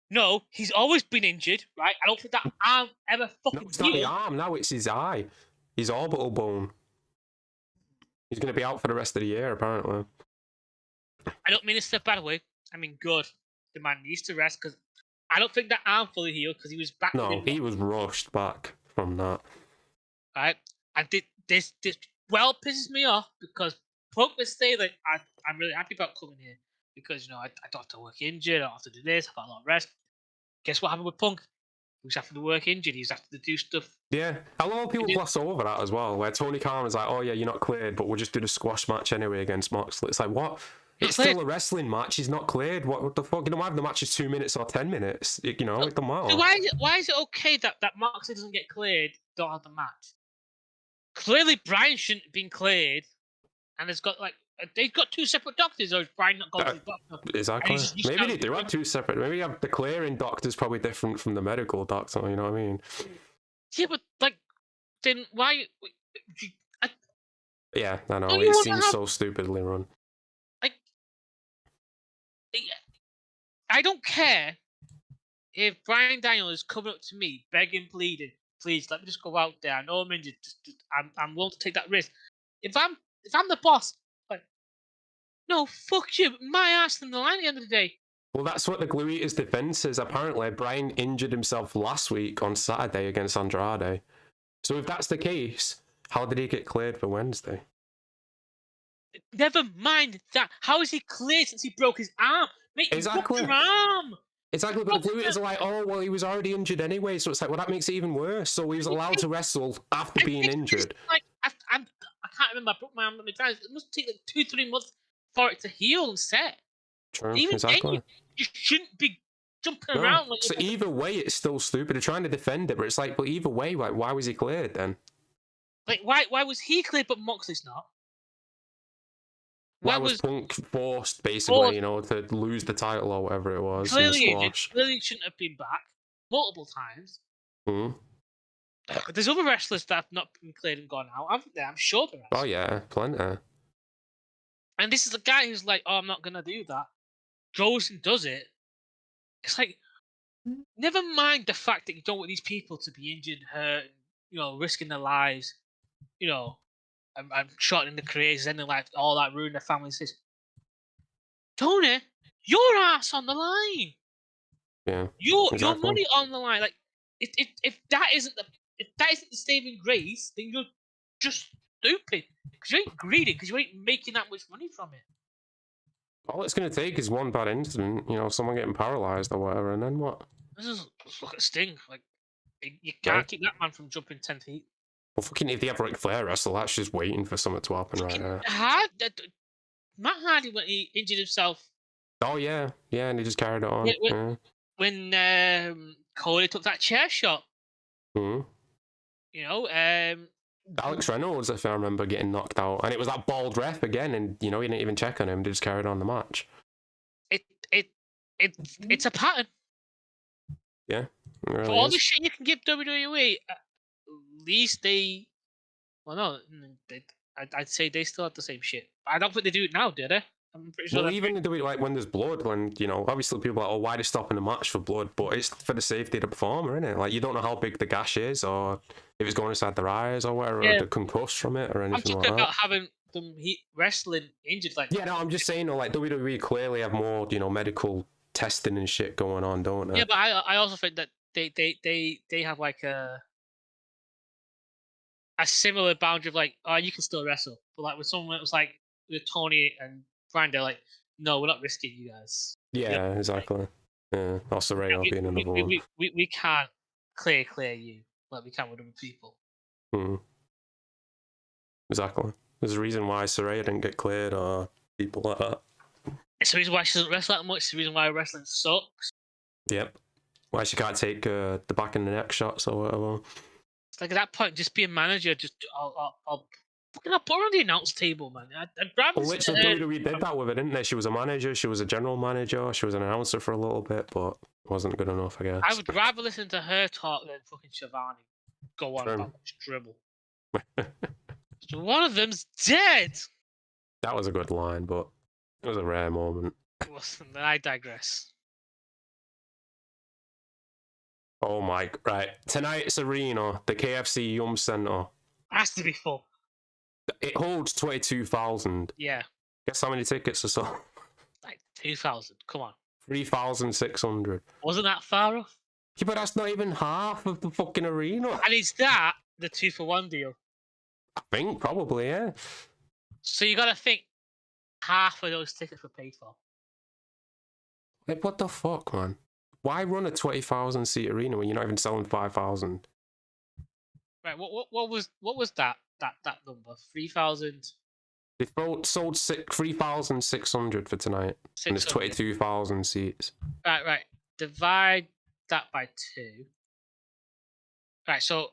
No, he's always been injured, right? I don't think that arm ever fucking. No, it's not the arm. Now it's his eye. His orbital bone. He's going to be out for the rest of the year, apparently. I don't mean this in a bad way. I mean good. The man needs to rest because I don't think that arm fully healed because he was back. No, he was rushed back from that. Right, and this well pisses me off because Punk was saying that I'm really happy about coming here because I don't have to work injured. I don't have to do this. I got a lot of rest. Guess what happened with Punk? He was having to work injured. He was having to do stuff. Yeah, a lot of people gloss over that as well. Where Tony Khan was like, "Oh yeah, you're not cleared, but we'll just do the squash match anyway against Moxley." It's like, what? It's still a wrestling match. He's not cleared. What the fuck? Why have the match is 2 minutes or 10 minutes? It doesn't matter. So why is it okay that Moxley doesn't get cleared? Don't have the match. Clearly, Bryan shouldn't have been cleared, and they've got two separate doctors. Or is Bryan not going to the doctor? Exactly. Maybe they do have two separate. Maybe you have the clearing doctor's probably different from the medical doctor. You know what I mean? Yeah, but then why? Yeah, I know. It seems so stupidly run. I don't care if Bryan Danielson is coming up to me, begging, pleading, please let me just go out there. I know I'm injured. I'm willing to take that risk. If I'm the boss, no, fuck you. My ass in the line at the end of the day. Well, that's what the Glue Eater's defense is. Apparently, Bryan injured himself last week on Saturday against Andrade. So if that's the case, how did he get cleared for Wednesday? Never mind that. How is he cleared since he broke his arm? Mate, exactly. Your arm. Exactly, but the Glue Eaters are like, oh, well, he was already injured anyway, so it's like, well, that makes it even worse. So he was allowed to wrestle after being injured. I can't remember. I broke my arm many times. It must take 2-3 months for it to heal and set. True, even exactly. Then, you shouldn't be jumping around. So either way, it's still stupid. They're trying to defend it, but it's like, but either way, why was he cleared then? Why was he cleared but Moxley's not? Why was Punk forced, basically, to lose the title or whatever it was? Clearly shouldn't have been back multiple times. There's other wrestlers that have not been cleared and gone out, haven't there? I'm sure there are. Oh, yeah, plenty. And this is a guy who's like, oh, I'm not going to do that. Goes and does it. It's like, never mind the fact that you don't want these people to be injured, hurt, risking their lives, I'm shortening the careers, ending life, all that, ruin their families. Tony, your ass on the line. Yeah. Your money on the line. Like, if that isn't the saving grace, then you're just stupid. Because you ain't greedy. Because you ain't making that much money from it. All it's going to take is one bad incident, someone getting paralyzed or whatever, and then what? Just look at Sting. Like, you can't keep that man from jumping 10 feet. Well, fucking if they have Ric Flair wrestle, that's just waiting for something to happen right there. Matt Hardy, when he injured himself. Oh, yeah. Yeah, and he just carried it on. When Cody took that chair shot. Alex Reynolds, if I remember, getting knocked out. And it was that bald ref again, and, he didn't even check on him. They just carried on the match. It's a pattern. Yeah, it really For all is. the shit you can give WWE, at least they. Well, no, I'd say they still have the same shit. I don't think they do it now, do they? I'm pretty sure. Well, even do it like when there's blood, when obviously people are like, oh, why are they stopping the match for blood? But it's for the safety of the performer, isn't it? Like you don't know how big the gash is, or if it's going inside their eyes or whatever, or the concussed from it, or I'm anything talking like about that. having them wrestling injured, like. Yeah, no, I'm just saying, like WWE clearly have more, medical testing and shit going on, don't they? Yeah, but I also think that they have like a similar boundary of like, oh, you can still wrestle, but like with someone that was like with Tony and Brian, they're like, no, we're not risking you guys. Yeah, exactly. Yeah, also Ray being another one. We can't clear you like we can with other people. Exactly. There's a reason why Saraya didn't get cleared or people like that. It's the reason why she doesn't wrestle that much. It's the reason why wrestling sucks. Yep. Why she can't take the back in the neck shots or whatever. It's like at that point, just be a manager. Just I'll put her on the announce table, man. I'd grab. Well, literally, WWE did that with her, didn't they? She was a manager, she was a general manager, she was an announcer for a little bit, but wasn't good enough, I guess. I would rather listen to her talk than fucking Shivani go on about much dribble. So one of them's dead. That was a good line, but it was a rare moment. Listen, I digress. Oh my, right. Tonight's arena, the KFC Yum Center. Has to be full. It holds 22,000. Yeah. Guess how many tickets are sold? Like 2,000. Come on. 3,600. Wasn't that far off? Yeah, but that's not even half of the fucking arena. And is that the 2-for-1 deal? I think, probably, yeah. So you gotta think half of those tickets were paid for. Like, what the fuck, man? Why run a 20,000 seat arena when you're not even selling 5,000? Right, what was that number? 3,000? They sold 3,600 for tonight. And there's 22,000 seats. Right. Divide that by 2. Right, so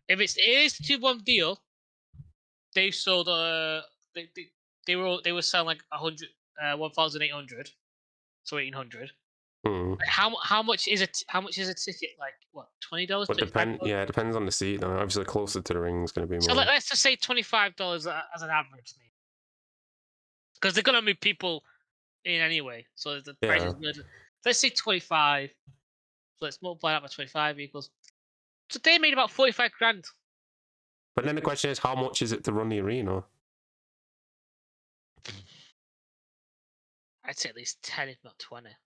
if it is the 2-1 deal, they sold they were selling like 1,800, so 1,800. How much is a ticket? Like what, $20? Yeah, it depends on the seat. Obviously, closer to the ring is going to be more. So let's just say $25 as an average, because they're gonna move people in anyway. So the price is good. Let's say 25. So let's multiply that by 25 equals. So they made about 45 grand. But then the question is, how much is it to run the arena? I'd say at least 10, if not 20.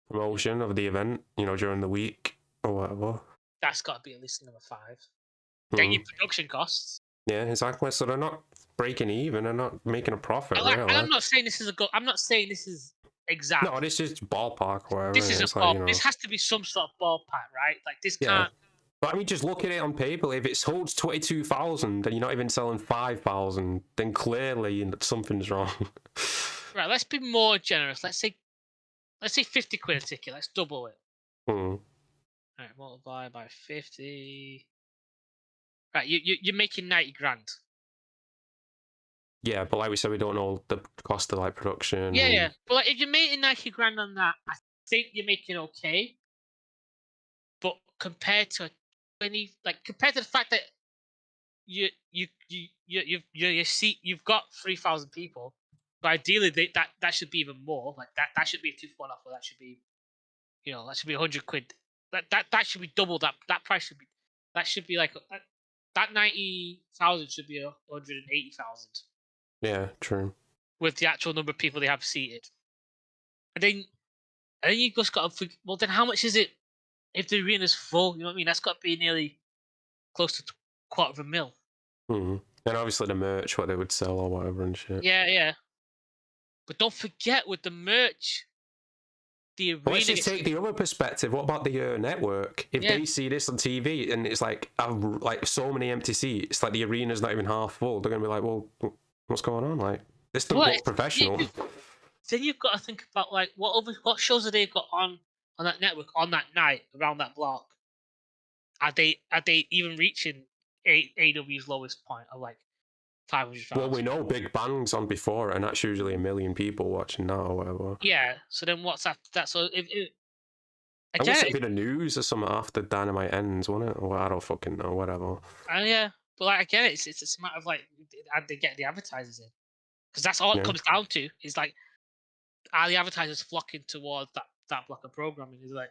Promotion of the event, during the week or whatever. That's got to be at least another 5. Then your production costs. Yeah, exactly. So they're not breaking even. They're not making a profit. And I'm not saying this is I'm not saying this is exact. No, this is ballpark or whatever. This is this has to be some sort of ballpark, right? Like this can't. But I mean, just look at it on paper. If it holds 22,000 and you're not even selling 5,000, then clearly something's wrong. Right. Let's be more generous. Let's say 50 quid a ticket. Let's double it. All right, multiply by 50. Right, you're making 90 grand. Yeah, but like we said, we don't know the cost of production. Yeah. But like, if you're making 90 grand on that, I think you're making okay. But compared to compared to the fact that you've got 3,000 people, but ideally that should be even more. Like that should be a 2-for-1 offer. That should be, that should be 100 quid. That should be double that. That price should be like that 90,000 should be 180,000. Yeah, true. With the actual number of people they have seated, and then you just got to. Well, then how much is it if the arena's full? You know what I mean? That's got to be nearly close to $250,000. And obviously the merch, what they would sell or whatever and shit. Yeah. But don't forget with the merch, the arena. Let's just take the other perspective. What about the network? If they see this on TV and it's like so many empty seats, like the arena's not even half full, they're gonna be like, well, what's going on? Like this doesn't look professional. Then you've got to think about like what shows have they got on that network on that night around that block? Are they even reaching AEW's lowest point of like 500,000? Well, we know Big Bang's on before, and that's usually 1 million people watching that or whatever. Yeah. So then what's after that? So I guess get it'd it. be the news or something after Dynamite ends, wouldn't it? Well, I don't fucking know. Whatever. Yeah, but like I get it. It's a matter of like, are they get the advertisers in? Because that's all it Yeah. comes down to. Is like, are the advertisers flocking towards that block of programming? Is like,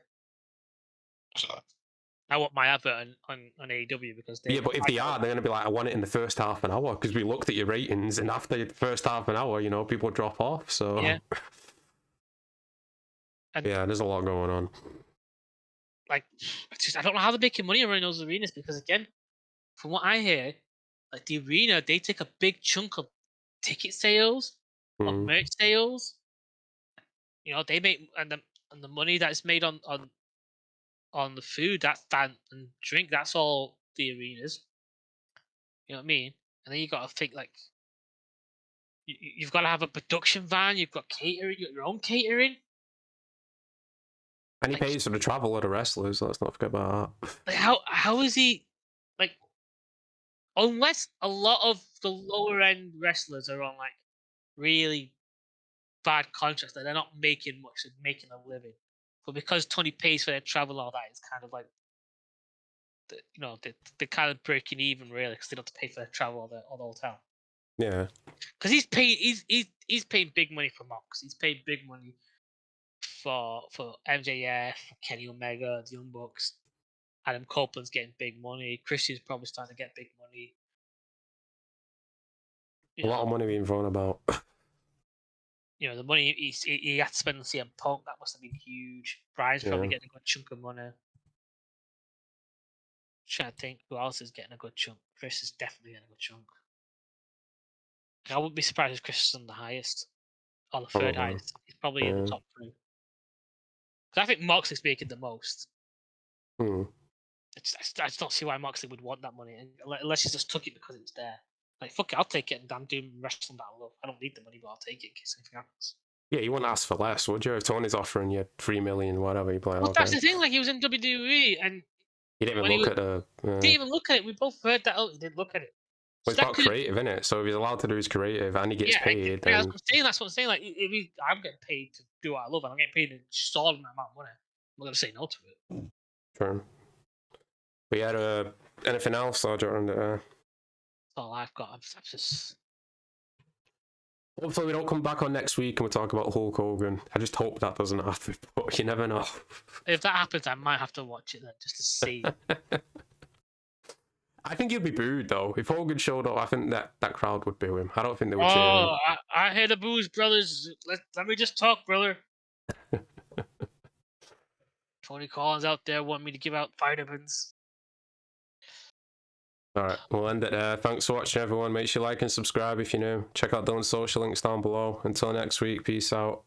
I want my advert on AEW because they. Yeah, but if they are, they're gonna be like, I want it in the first half an hour because we looked at your ratings, and after the first half an hour, you know, people drop off. So Yeah. And yeah, there's a lot going on. like, I don't know how they're making money around those arenas because again, from what I hear, like the arena, they take a big chunk of ticket sales, of merch sales. You know, they make and the money that's made on the food, that's that and drink, that's all the arenas. You know what I mean? And then you got to think like you've got to have a production van, you've got catering, you got your own catering. And he Like, pays for the travel of the wrestlers. Let's not forget about that. like how is he like? Unless a lot of the lower end wrestlers are on like really bad contracts that they're not making much, they're making a living. But because Tony pays for their travel and all that, it's kind of like, you know, they're kind of breaking even really because they don't have to pay for their travel or the hotel. Yeah. Because he's paying big money for Mox. He's paying big money for MJF, Kenny Omega, the Young Bucks. Adam Copeland's getting big money. Christian's probably starting to get big money. A lot of money being thrown about. You know, the money he had to spend on CM Punk, that must have been huge. Brian's probably getting a good chunk of money. Trying to think who else is getting a good chunk. Chris is definitely getting a good chunk. I wouldn't be surprised if Chris is on the highest. Or the third highest. He's probably in the top 3. Because I think Moxley's making the most. I just don't see why Moxley would want that money unless he just took it because it's there. Like, fuck it, I'll take it and I'm doing wrestling that I love. I don't need the money, but I'll take it in case anything happens. Yeah, you wouldn't ask for less, would you? If Tony's offering you 3 million, whatever, you'd be like, Well, okay. that's the thing. Like, he was in WWE and he didn't even look at the. Didn't even look at it. We both heard that. Oh, he didn't look at it. Well, it's about creative, isn't it? So if he's allowed to do his creative and he gets paid, then... That's what I'm saying. Like, if I'm getting paid to do what I love, and I'm getting paid a solid amount of money, I'm not gonna say no to it. Sure. We had anything else, or during the? That's all I've got. I'm just. Hopefully we don't come back on next week and we talk about Hulk Hogan. I just hope that doesn't happen, but you never know. If that happens, I might have to watch it then just to see. I think he'd be booed though. If Hogan showed up, I think that crowd would boo him. I don't think they would cheer him. I hear the boos, brothers. Let me just talk, brother. Tony Collins out there want me to give out vitamins. Alright, we'll end it there. Thanks for watching, everyone. Make sure you like and subscribe if you're new. Check out those social links down below. Until next week, peace out.